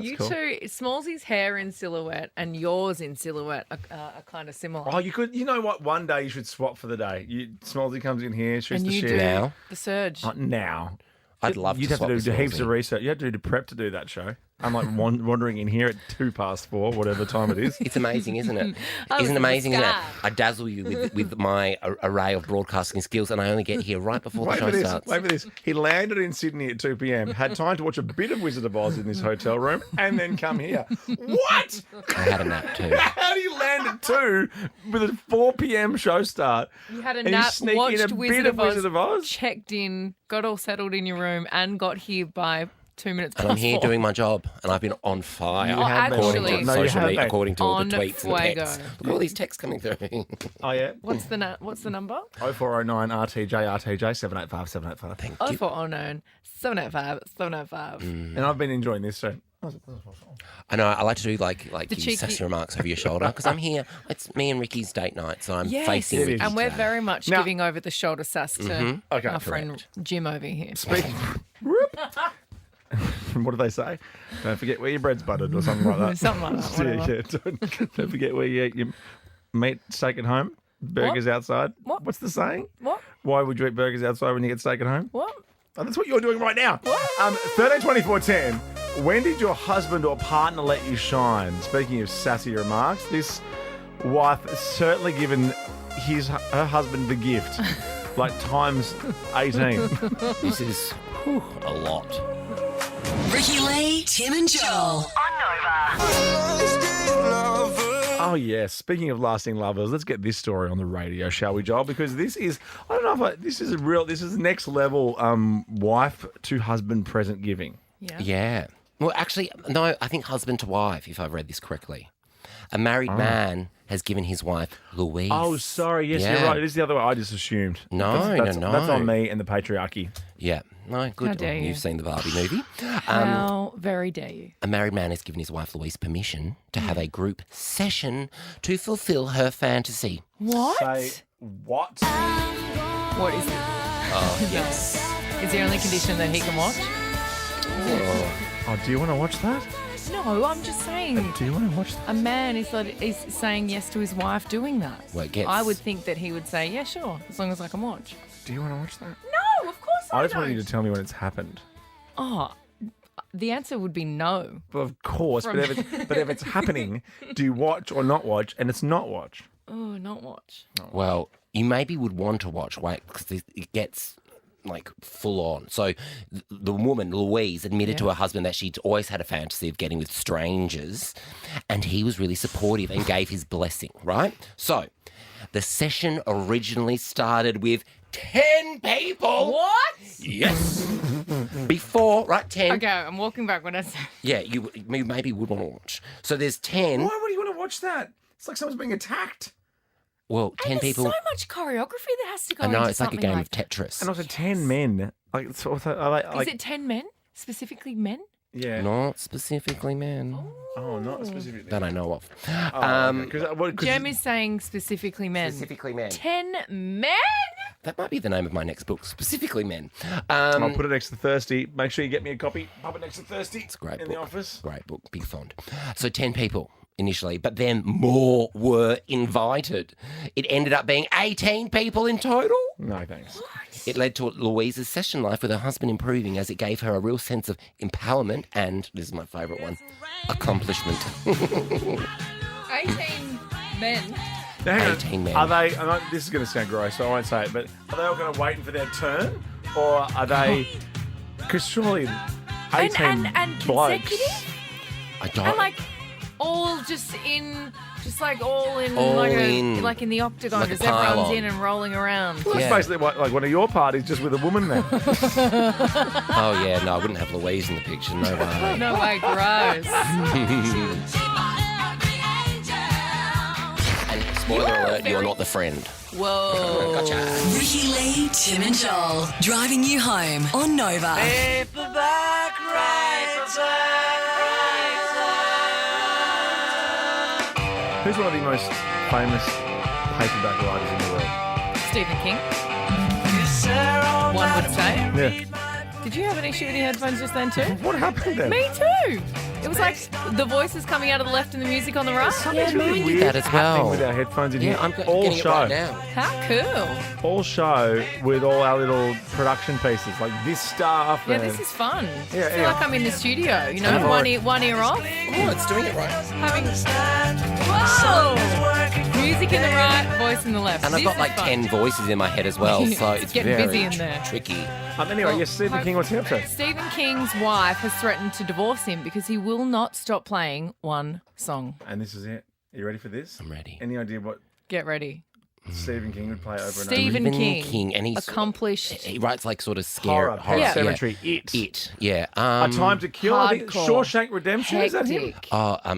You cool. two, Smallsy's hair in silhouette and yours in silhouette are kind of similar. Oh, you know what? One day you should swap for the day. Smallsy comes in here, shoots and the you shit. do Now? the surge. Now. I'd love You'd to have swap to with do heaps Smallsy. of research. You have to do the prep to do that show. I'm like wandering in here at 4:02, whatever time it is. It's amazing, isn't it? I was Isn't it in the amazing, isn't it? sky. I dazzle you with my array of broadcasting skills, and I only get here right before the Wait show for this. starts. Wait for this. He landed in Sydney at 2 p.m. Had time to watch a bit of Wizard of Oz in this hotel room, and then come here. What? I had a nap too. How do you land at 2 with a 4 p.m. show start? You had a And you nap, sneak in watched a bit Wizard of of Oz, Wizard of Oz? checked in, got all settled in your room, and got here by 2 minutes past And I'm here 4. doing my job, and I've been on fire. You have been. according actually- to No, you social have media, been. according to all the On tweets and the fuego. texts. Look at all these texts coming through. Oh, yeah? What's the number? 0409 RTJ 785 785. Thank Oh you. 409 785 785. And I've been enjoying this, so. I know. I like to do like The these cheeky- sassy remarks over your shoulder because I'm here. It's me and Ricky's date night, so I'm Yes, facing It Ricky. is. and we're today. very much Now- giving over the shoulder sass to Okay, our friend Jim over here. Speaking. What do they say? Don't forget where your bread's buttered or something like that. Something like that, whatever. Yeah. Don't forget where you eat your meat steak at home, burgers outside. What? What's the saying? What? Why would you eat burgers outside when you get steak at home? What? Oh, that's what you're doing right now. 13, 24, 10. When did your husband or partner let you shine? Speaking of sassy remarks, this wife has certainly given her husband the gift, like times 18. This is a lot. Ricky Lee, Tim and Joel. Oh, yes. Speaking of lasting lovers, let's get this story on the radio, shall we, Joel? Because this is, I don't know if this is next level wife to husband present giving. Yeah. Yeah. Well, actually, no, I think husband to wife, if I've read this correctly. A married man has given his wife Louise. Oh, sorry. Yes, Yeah. you're right. It is the other way. I just assumed. No, that's, no. That's on me and the patriarchy. Yeah. No, good. How dare you. You've seen the Barbie movie. How very dare you? A married man has given his wife Louise permission to have a group session to fulfil her fantasy. What? Say what? What is it? Oh, yes. Is the only condition that he can watch? Oh, do you want to watch that? No, I'm just saying. Do you want to watch that? A man is saying yes to his wife doing that. Well, it gets- I would think that he would say, yeah, sure, as long as I can watch. Do you want to watch that? No, of course I I just don't. want you to tell me when it's happened. Oh, the answer would be no. Well, of course, but if it's happening, do you watch or not watch? And it's not watch. Oh, not watch. Well, you maybe would want to watch, right? Because it gets like full on. So the woman, Louise, admitted to her husband that she'd always had a fantasy of getting with strangers, and he was really supportive and gave his blessing, right? So the session originally started with 10 people. What? Yes. Before, right, 10. Okay, I'm walking back when I say. Yeah, you maybe would want to watch. So there's 10. Why would you want to watch that? It's like someone's being attacked. Well, 10 And people. there's so much choreography that has to go I know, into it's like a something game like of Tetris. And also 10 men. Like, Is it 10 men? Specifically men? Yeah. Not specifically men. Oh, not specifically. That I know of. Jem is saying specifically men. Specifically men. 10 men? That might be the name of my next book, Specifically Men. I'll put it next to Thirsty. Make sure you get me a copy. Pop it next to Thirsty. It's a great in book. the office. Great book, big font. So 10 people initially, but then more were invited. It ended up being 18 people in total. No, thanks. It led to Louise's session life with her husband improving as it gave her a real sense of empowerment and, this is my favourite one, accomplishment. 18 men. Now, hang on. 18 men. Are they? This is going to sound gross, so I won't say it. But are they all going to wait for their turn, or are they? Because surely, 18 and blokes. consecutive? I don't. And like all just in, all in, All like, in. like in the octagon, Like a just everyone's pile-on. in and rolling around. Well, Yeah. it's basically like one of your parties, just with a woman then. Oh, yeah, no, I wouldn't have Louise in the picture, no way. No way, gross. And spoiler alert, you're not the friend. Whoa. Gotcha. Ricky Lee, Tim and Joel, driving you home on Nova. Who's one of the most famous paperback writers in the world? Stephen King. One would say. Yeah. Did you have an issue with your headphones just then too? What happened then? Me too. It was like the voices coming out of the left and the music on the right. Something's Yeah, really mine did weird that as happening well. with our headphones in Yeah, here. I'm all getting show. it right now. How cool. All show with all our little production pieces, like this stuff. Yeah, and this is fun. Yeah, I feel yeah. like I'm in the studio, you know, Yeah. one ear off. Oh, it's doing it right. Having whoa, music in the right, voice in the left. And I've This got is like fun. 10 voices in my head as well, so It's it's getting very busy in there. tricky. Anyway, yes, Stephen King, what's he up to? Stephen King's wife has threatened to divorce him because he will not stop playing one song. And this is it. Are you ready for this? I'm ready. Any idea what Get ready. Stephen King would play over and over? Stephen King, and he's accomplished. He writes like sort of scary Horror, Pet Yeah. Cemetery, It. It, yeah. A Time to Kill, I think hardcore. Shawshank Redemption, is that him? Hectic.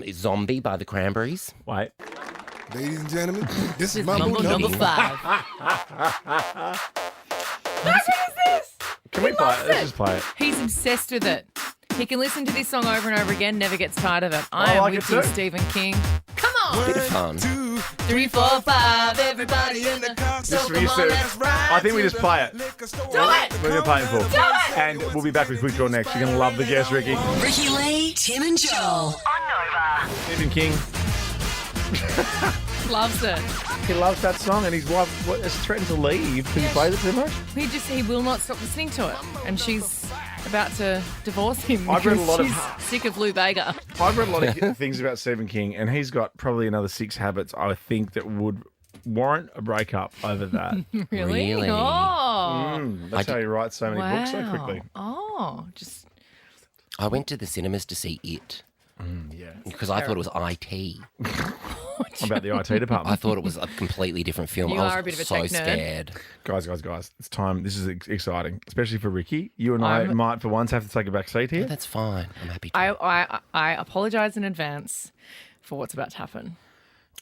It's Zombie by the Cranberries. Wait. Ladies and gentlemen, this is Mumble Mumble number Number 5. How good is this? Can we play loves it? Let's it. just play it. He's obsessed with it. He can listen to this song over and over again, never gets tired of it. I am like with it you, too. Stephen King. Come on. Bit of fun. 3, 4, 5, everybody in the car. So This come we used on, to, let's ride. I think we just play it. Do it. We're going to play it full. Do it. And we'll be back with Quick Draw next. You're going to love the guest, Ricky. Ricky Lee, Tim and Joel. Stephen King, Loves it. he loves that song, and his wife has threatened to leave because he plays it too much. He will not stop listening to it. And she's about to divorce him I've read a because lot of- she's sick of Lou Bega. I've read a lot of things about Stephen King, and he's got probably another 6 habits, I think, that would warrant a breakup over that. Really? Really? Oh. That's how he writes so many books so quickly. Oh, just I went to the cinemas to see It Yeah. because I thought it was IT. About the IT department. I thought it was a completely different film. You I was are a bit of a so tech nerd. scared. Guys, it's time. This is exciting, especially for Ricky. You and I might, for once, have to take a back seat here. That's fine. I'm happy to. I apologise in advance for what's about to happen.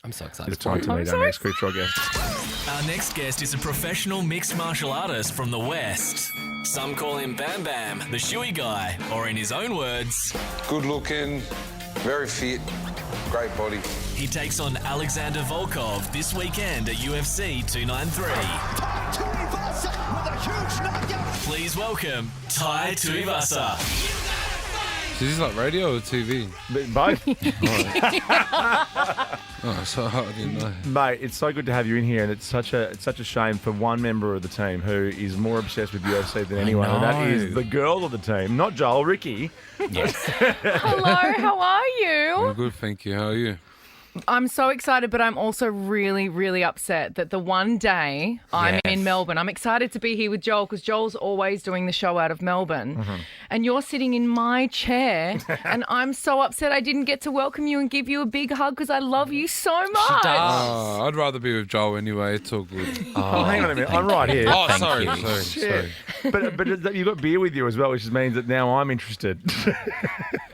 I'm so excited. It's time to meet our next Quick Draw guest. Our next guest is a professional mixed martial artist from the West. Some call him Bam Bam, the shoey guy, or in his own words, Good looking, very fit, great body. he takes on Alexander Volkov this weekend at UFC 293. Please welcome Tai Tuivasa. So is this like radio or TV? Both. Oh, so I didn't know. Mate, it's so good to have you in here, and it's such a shame for one member of the team who is more obsessed with UFC than anyone, and that is the girl of the team, not Joel, Ricky. Yes. Hello, how are you? I'm good, thank you. How are you? I'm so excited, but I'm also really, really upset that the one day I'm in Melbourne, I'm excited to be here with Joel because Joel's always doing the show out of Melbourne. And you're sitting in my chair, and I'm so upset I didn't get to welcome you and give you a big hug because I love you so much. I'd rather be with Joel anyway. It's all good. Oh, hang on a minute. I'm right here. Oh, sorry. But you've got beer with you as well, which means that now I'm interested.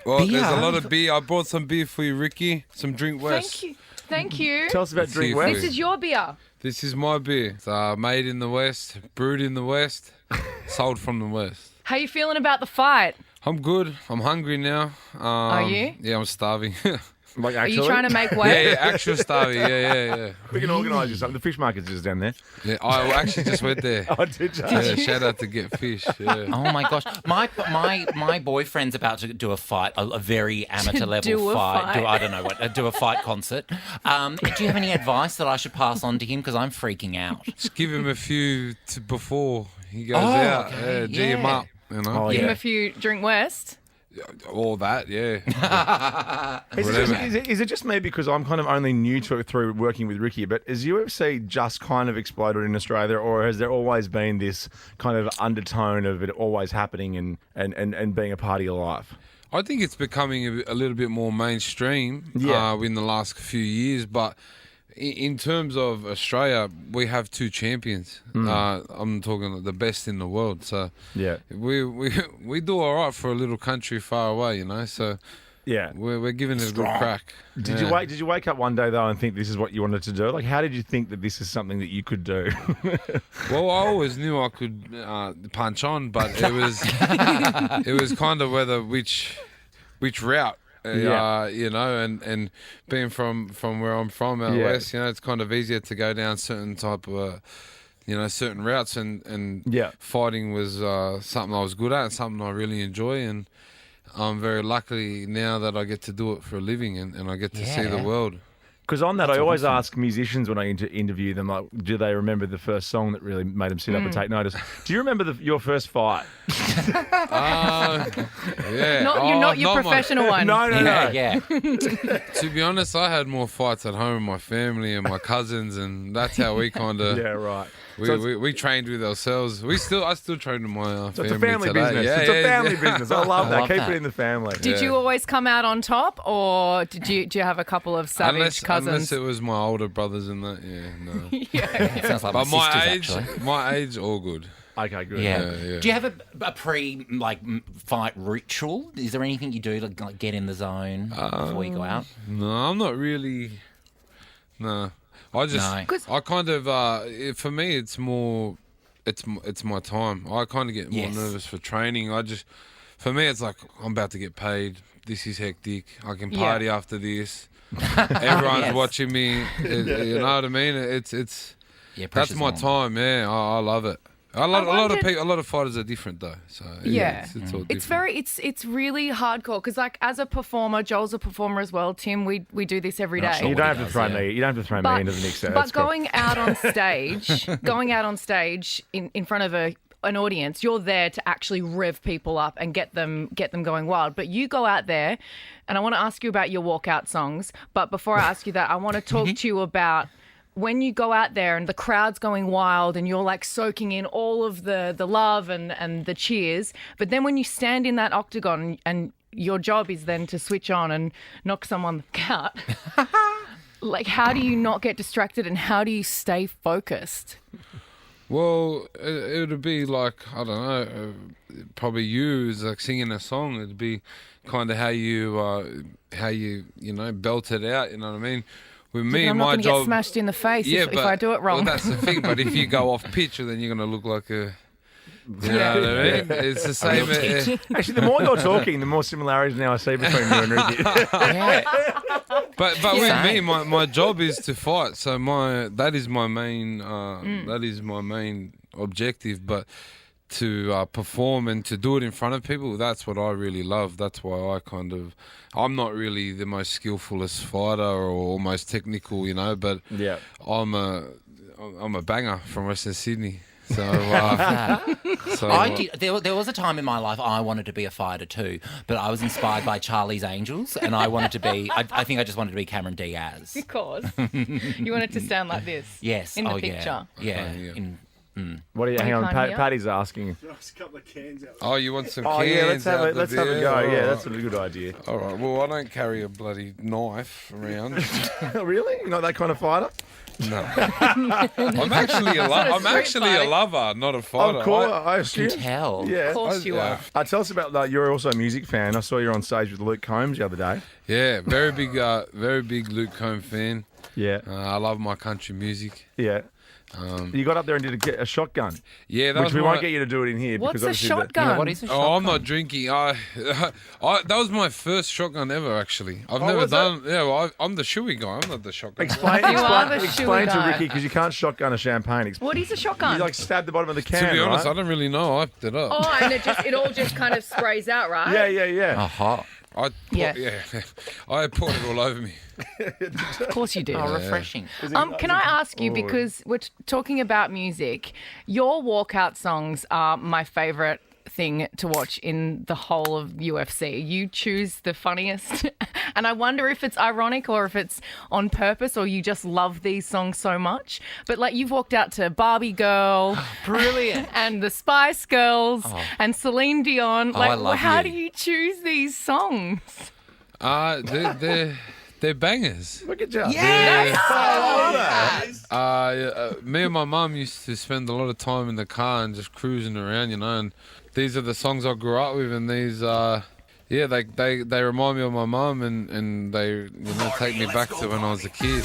Well, there's a lot of beer. I brought some beer for you, Ricky. Some Drink West. Thank you. Tell us about Drink West. This is your beer. This is my beer. It's made in the West, brewed in the West, sold from the West. How you feeling about the fight? I'm good. I'm hungry now. Are you? Yeah, I'm starving. Like, Are you trying to make weight? Yeah, actual starving. Yeah. We can organise you something. The fish market's just down there. Yeah, I actually just went there. Oh, did you? Yeah, shout out to Get Fish. Yeah. Oh my gosh, my boyfriend's about to do a fight, a very amateur level do a fight. fight. Do a fight concert. Do you have any advice that I should pass on to him? Because I'm freaking out. Just give him a few before he goes out. Okay. G him up. You know. Give him a few Drink West. All that, yeah. Is it just me because I'm kind of only new to it through working with Ricky, but has UFC just kind of exploded in Australia, or has there always been this kind of undertone of it always happening and being a part of your life? I think it's becoming a little bit more mainstream in the last few years, but in terms of Australia, we have two champions. I'm talking the best in the world. So we do all right for a little country far away, you know. So we're giving it a good crack. Did you wake up one day though and think this is what you wanted to do? Like, how did you think that this is something that you could do? Well, I always knew I could punch on, but it was kind of which route. You know, and being from where I'm from out west, you know, it's kind of easier to go down certain type of, certain routes, and fighting was something I was good at and something I really enjoy, and I'm very lucky now that I get to do it for a living and I get to see the world. Because on that, I always ask musicians when I interview them, like, do they remember the first song that really made them sit up and take notice? Do you remember your first fight? Yeah. You're not your professional one. No. Yeah. To be honest, I had more fights at home with my family and my cousins, and that's how we kind of... Yeah, right. We trained with ourselves. I still train with my family. So it's a family today. business. Yeah, it's a family business. I love that. Keep it in the family. Did you always come out on top, or do you have a couple of savage cousins? Unless it was my older brothers and that, no. Sounds like but my sisters, actually. My age, all good. Okay, good. Yeah. Do you have a fight ritual? Is there anything you do to get in the zone before you go out? No, I'm not really. No, I kind of for me it's more. It's my time. I kind of get more nervous for training. For me it's like I'm about to get paid. This is hectic. I can party after this. Everyone's watching me. You know what I mean? It's that's my time. Yeah, I love it. A lot of people, a lot of fighters are different though. So it's all different. It's really hardcore because like as a performer, Joel's a performer as well. Tim, we do this every day. You don't have to throw me. You don't have to throw me into the mix. But going out on stage, in front of an audience, you're there to actually rev people up and get them going wild. But you go out there, and I want to ask you about your walkout songs. But before I ask you that, I want to talk to you about when you go out there and the crowd's going wild and you're like soaking in all of the love and the cheers. But then when you stand in that octagon and your job is then to switch on and knock someone out, like how do you not get distracted and how do you stay focused? Well, it would be like, I don't know, probably you is like singing a song. It'd be kind of how you belt it out, you know what I mean? With me, I'm my not job... get smashed in the face if I do it wrong. Well, that's the thing. But if you go off pitch, then you're going to look like a... You know what I mean? It's the same... Actually, the more you're talking, the more similarities now I see between you and Ricky. But with me, my job is to fight. So that is my main objective. But to perform and to do it in front of people, that's what I really love. That's why I'm not really the most skillfulest fighter or most technical, but I'm a banger from Western Sydney. So, there was a time in my life I wanted to be a fighter too, but I was inspired by Charlie's Angels, and I wanted to be. I think I just wanted to be Cameron Diaz. Of course, you wanted to sound like this. Yes. In the picture. Yeah. What are you? Hang on, Paddy's asking. Just a couple of cans out. Oh, you want some cans? Oh yeah, let's have a go. All Yeah, right. that's a good idea. All right. Well, I don't carry a bloody knife around. Really? You're not that kind of fighter? No. I'm actually a lover, not a fighter. Of course, I assume. Can tell. Yeah. Of course you are. Tell us about that. You're also a music fan. I saw you on stage with Luke Combs the other day. Yeah, very big Luke Combs fan. Yeah. I love my country music. Yeah. You got up there and did a shotgun. Yeah, which we won't get you to do it in here. What's because a shotgun? What is a shotgun? Oh, I'm not drinking. That was my first shotgun ever, actually. I've never was done. Yeah, well, I'm the shoey guy. I'm not the shotgun. Explain You are the explain shoey to guy. Ricky, because you can't shotgun a champagne. What is a shotgun? You stab the bottom of the can. To be honest, right? I don't really know. I picked it up. Oh, and it all just kind of sprays out, right? Yeah. Aha. I poured it all over me. Of course you do. Oh, refreshing. Can I ask you, because we're talking about music, your walkout songs are my favourite thing to watch in the whole of UFC. You choose the funniest, and I wonder if it's ironic or if it's on purpose or you just love these songs so much. But you've walked out to Barbie Girl, Brilliant, and the Spice Girls and Celine Dion. I love how you. do you choose these songs? They're bangers. Look at you. Yes! Me and my mum used to spend a lot of time in the car and just cruising around, and these are the songs I grew up with, and these they remind me of my mum, and they take me back to when I was a kid.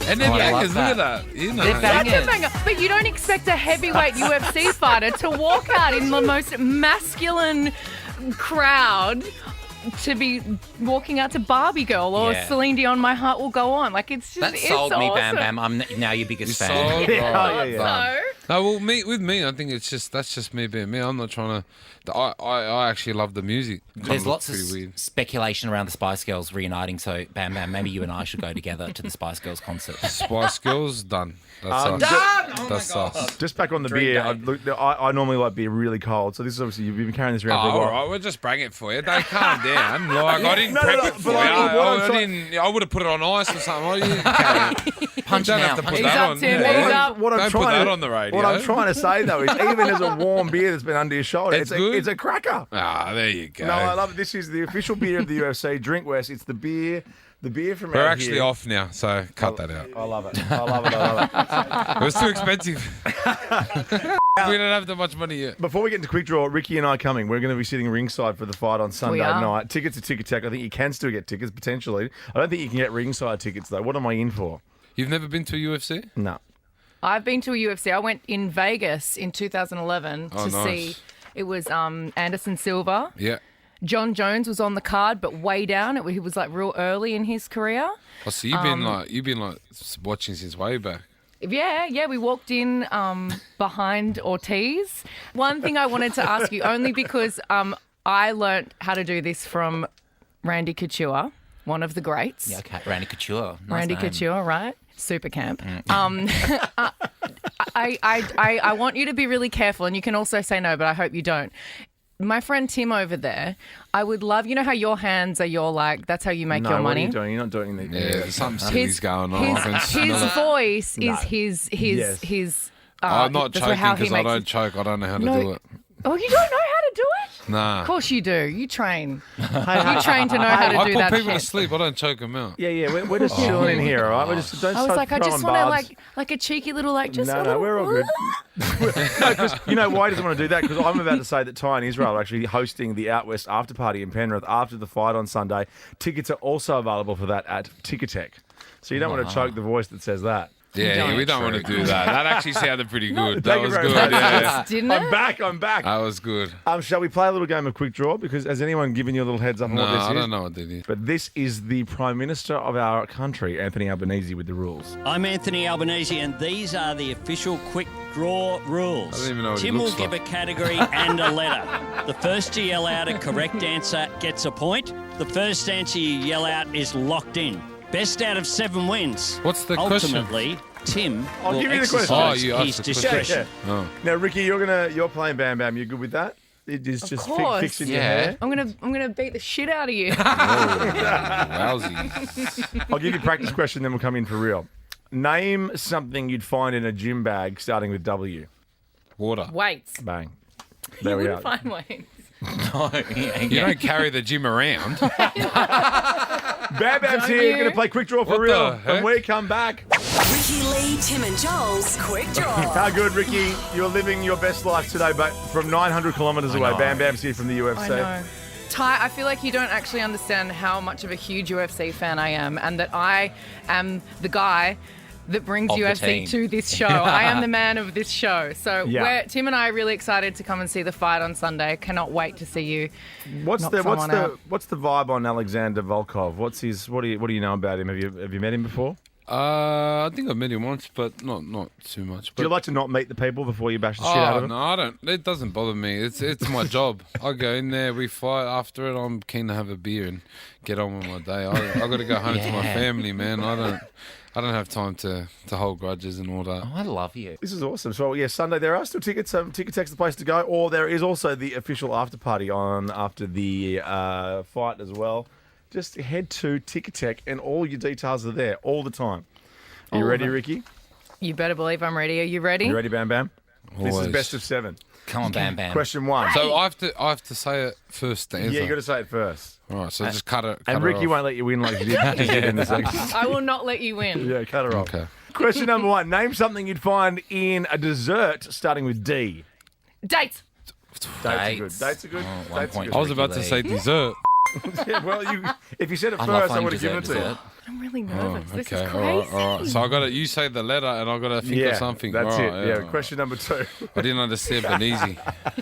And they're bangers. Look at that. They're Such a bangers. banger. But you don't expect a heavyweight UFC fighter to walk out in the most masculine crowd to be walking out to Barbie Girl or Celine Dion, My Heart Will Go On. It's just That it's sold me, awesome. Bam Bam. I'm now your biggest fan. Sold? Yeah. No, well, with me, I think that's just me being me. I'm not trying to. I actually love the music. There's lots of pretty weird. speculation around the Spice Girls reuniting, so Bam Bam, maybe you and I should go together to the Spice Girls concert. Spice Girls done. That's us. Done! That's us. Just back on the Dream beer. day. I normally like beer really cold, so this is obviously you've been carrying this around for a All while. right, we'll just bring it for you. Don't calm down. I didn't No, prep no, it for but you. I'm I would have put it on ice or something. Oh, you can't. Punch don't him have out. to put He's that up, on. Tim. Yeah. He's up. What I'm Don't put trying that to, on the radio. What I'm trying to say though is, even as a warm beer that's been under your shoulder, It's good? it's a cracker. There you go. No, I love it. This is the official beer of the UFC. Drink West. It's the beer from We're out actually here. off now, so cut that out. I love it. I love it. It was too expensive. We don't have that much money yet. Before we get into quick draw, Ricky and I coming. We're going to be sitting ringside for the fight on Sunday are. night. Tickets at Ticket Tech. I think you can still get tickets potentially. I don't think you can get ringside tickets though. What am I in for? You've never been to a UFC? No. I've been to a UFC. I went in Vegas in 2011 to see. It was Anderson Silva. Yeah. John Jones was on the card, but way down. He was real early in his career. Oh, so you've been watching since way back. Yeah, we walked in behind Ortiz. One thing I wanted to ask you, only because I learnt how to do this from Randy Couture, one of the greats. Yeah, okay. Randy Couture. Nice Randy name. Couture, right? Super camp. I want you to be really careful, and you can also say no, but I hope you don't. My friend Tim over there, I would love, you know how your hands are that's how you make your What money? are you doing? You're not doing anything. Yeah, something silly's going on. I can His smell it. voice is his. I'm not that's choking how he because I makes don't choke. I don't know how to No. do it. Oh, you don't know how to do it? Nah. Of course you do. You train. You train to know how to I do put that people to shit. sleep. I don't choke them out. Yeah, we're just chilling in here, all right? We're just don't I was start like, I just throwing want to barbs. like a cheeky little just a No, little. we're all good. No, because you know why he doesn't want to do that? Because I'm about to say that Ty and Israel are actually hosting the Out West after party in Penrith after the fight on Sunday. Tickets are also available for that at Ticketek. So you don't want to choke the voice that says that. Yeah, we don't want to do that. That actually sounded pretty good. That thank you was very good. much. Yeah. Didn't it? I'm back. That was good. Shall we play a little game of quick draw? Because has anyone given you a little heads up on No, what this is? I don't know what that is. But this is the Prime Minister of our country, Anthony Albanese, with the rules. I'm Anthony Albanese, and these are the official quick draw rules. I don't even know what Tim he will looks give like. a category and a letter. The first to yell out a correct answer gets a point. The first answer you yell out is locked in. Best out of 7 wins. What's the question? Ultimately, Tim I'll will give you the question. exercise Oh, you asked his the question. discretion. Oh. Now, Ricky, you're playing Bam Bam. You good with that? It is just course. fixing your hair. I'm gonna beat the shit out of you. Wowsy. I'll give you a practice question, then we'll come in for real. Name something you'd find in a gym bag starting with W. Water. Weights. Bang. You There we wouldn't are. find weights. You don't carry the gym around. Bam Bam's here. you? You're going to play quick draw for What real. the heck? When we come back. Ricky Lee, Tim and Joel's Quick Draw. How good, Ricky? You're living your best life today, but from 900 kilometres away. know. Bam Bam's here from the UFC. I know. Ty, I feel like you don't actually understand how much of a huge UFC fan I am, and that I am the guy that brings Of the UFC team. to this show. I am the man of this show. So Yeah. Tim and I are really excited to come and see the fight on Sunday. Cannot wait to see you. What's knock the someone out. what's the vibe on Alexander Volkov? What do you know about him? Have you met him before? I think I've met him once, but not too much. Do you But- like to not meet the people before you bash the shit out of them? No, I don't. It doesn't bother me. It's my job. I go in there, we fight. After it, I'm keen to have a beer and get on with my day. I got to go home to my family, man. I don't have time to hold grudges and all that. Oh, I love you. This is awesome. So, yeah, Sunday there are still tickets. Ticketek's the place to go. Or there is also the official after party on after the fight as well. Just head to Ticketek and all your details are there all the time. Are you All of ready, it. Ricky? You better believe I'm ready. Are you ready? You ready, Bam Bam? This Always. is best of 7. Come on, Bam Bam. Question 1. So I have to say it first. To answer. Yeah, you got to say it first. All right, so just cut it. And cut Ricky it off. won't let you win like you did in the second. I will not let you win. Yeah, cut her off. Okay. Question number 1. Name something you'd find in a dessert starting with D. Dates. Dates are good. Dates are good. Oh, 1 Dates are point. good. I was about to Ricky say Lee. dessert. Yeah, well, if you said it I love first, I finding would have given it dessert. to you. I'm really Oh, nervous. This is okay, crazy. all right. So I got to. You say the letter, and I got to think of something. That's All it. right, Yeah. all right. Question number 2. I didn't understand Benizi.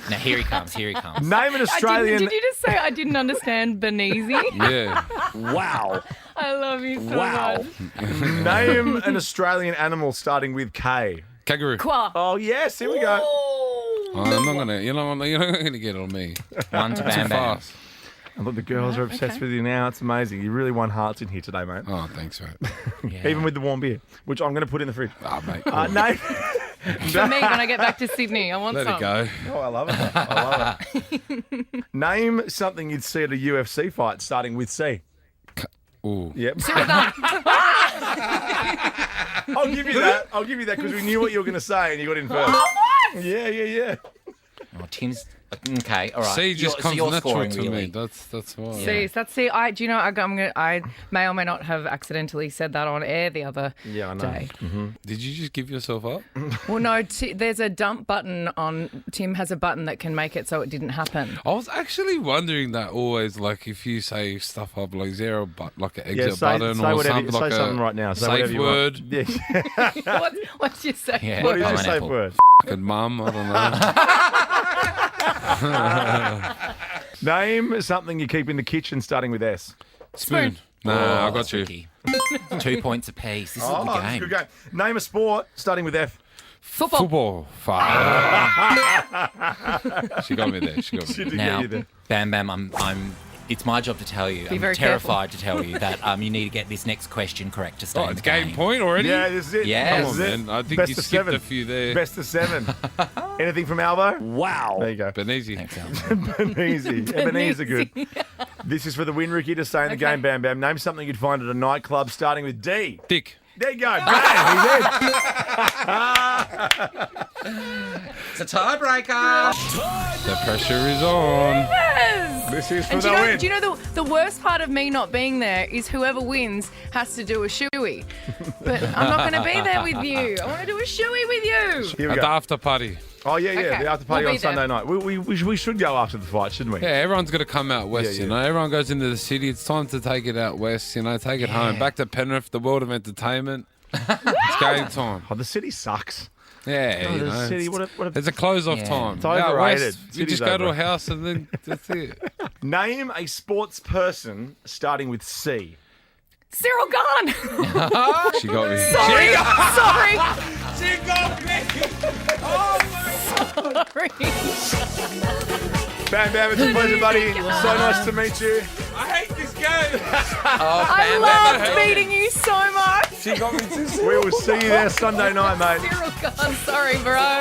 Now, here he comes. Here he comes. Name an Australian. Did you just say I didn't understand Benezi? Yeah. Wow. I love you so Wow. much. Name an Australian animal starting with K. Kangaroo. Qua. Oh yes, here we go. Oh, I'm not gonna. You're not gonna get it on me. One to Too Bam Bam. fast. And look, the girls are obsessed with you now. It's amazing. You really won hearts in here today, mate. Oh, thanks, mate. Even with the warm beer, which I'm going to put in the fridge. Ah, mate. Name. For me, when I get back to Sydney, I want Let some. it go. Oh, I love it. I love it. Name something you'd see at a UFC fight starting with C. Ooh. Yep. I'll give you that. I'll give you that because we knew what you were going to say and you got in first. Yeah. Oh, Tim's okay. All right. C just So comes you're natural scoring, to really. me. That's why. See, that's see. Do you know? I may or may not have accidentally said that on air the other Yeah, I know. day. Did you just give yourself up? Well, no. There's a dump button on. Tim has a button that can make it so it didn't happen. I was actually wondering that always, like if you say stuff up, like zero, but like an Yeah, exit say button whatever. or something, Say like something a right now. Say whatever safe you word. want. Yeah. What's your say? Yeah. What is your safe Pineapple. word? Fucking mum, I don't know. Name something you keep in the kitchen starting with S. Spoon. Oh, Nah, I got that's you. tricky. 2 points apiece. This is the this is a game. good game. Name a sport starting with F. Football. Football. Fuck. She got me there. She got me. Did you Now, get you there? Bam Bam, I'm. It's my job to tell you. Be I'm very terrified to tell you that you need to get this next question correct to stay Oh, in it's the game. game point already? Yeah, this is it. Yeah. This Come is on, it. man. I think Best you of skipped 7. a few there. Best of 7. Anything from Alvo? Wow. There you go. Benizi. Thanks, Al. Ebenezer. Ebenezer good. This is for the win, Ricky, to stay in the game, Bam Bam. Name something you'd find at a nightclub starting with D. Dick. There you go. Bam, he's in. It's a tiebreaker. The pressure is on. Yes. This is for And the win. do you know the worst part of me not being there is whoever wins has to do a shoey. But I'm not going to be there with you. I want to do a shoey with you. Here we At the go. after party. Oh, yeah. Okay. The after party We'll on be there. Sunday night. We should go after the fight, shouldn't we? Yeah, everyone's got to come out west, Yeah, you know. Everyone goes into the city. It's time to take it out west, you know, take it home. Back to Penrith, the world of entertainment. It's game time. Oh, the city sucks. Yeah, Oh, you the know, city, it's, what a- it's a close-off time. It's overrated. Out west, you City's just go to a overrated. house and then that's it. Name a sports person starting with C. Cyril Gahn. She got me. Sorry. Sorry. She got me. Oh my Sorry. Bam Bam, it's a pleasure, buddy. So nice to meet you. I hate this game. I loved meeting you so much. She got me too. We will see you there Sunday night, mate. Cyril Gahn. Sorry, bro.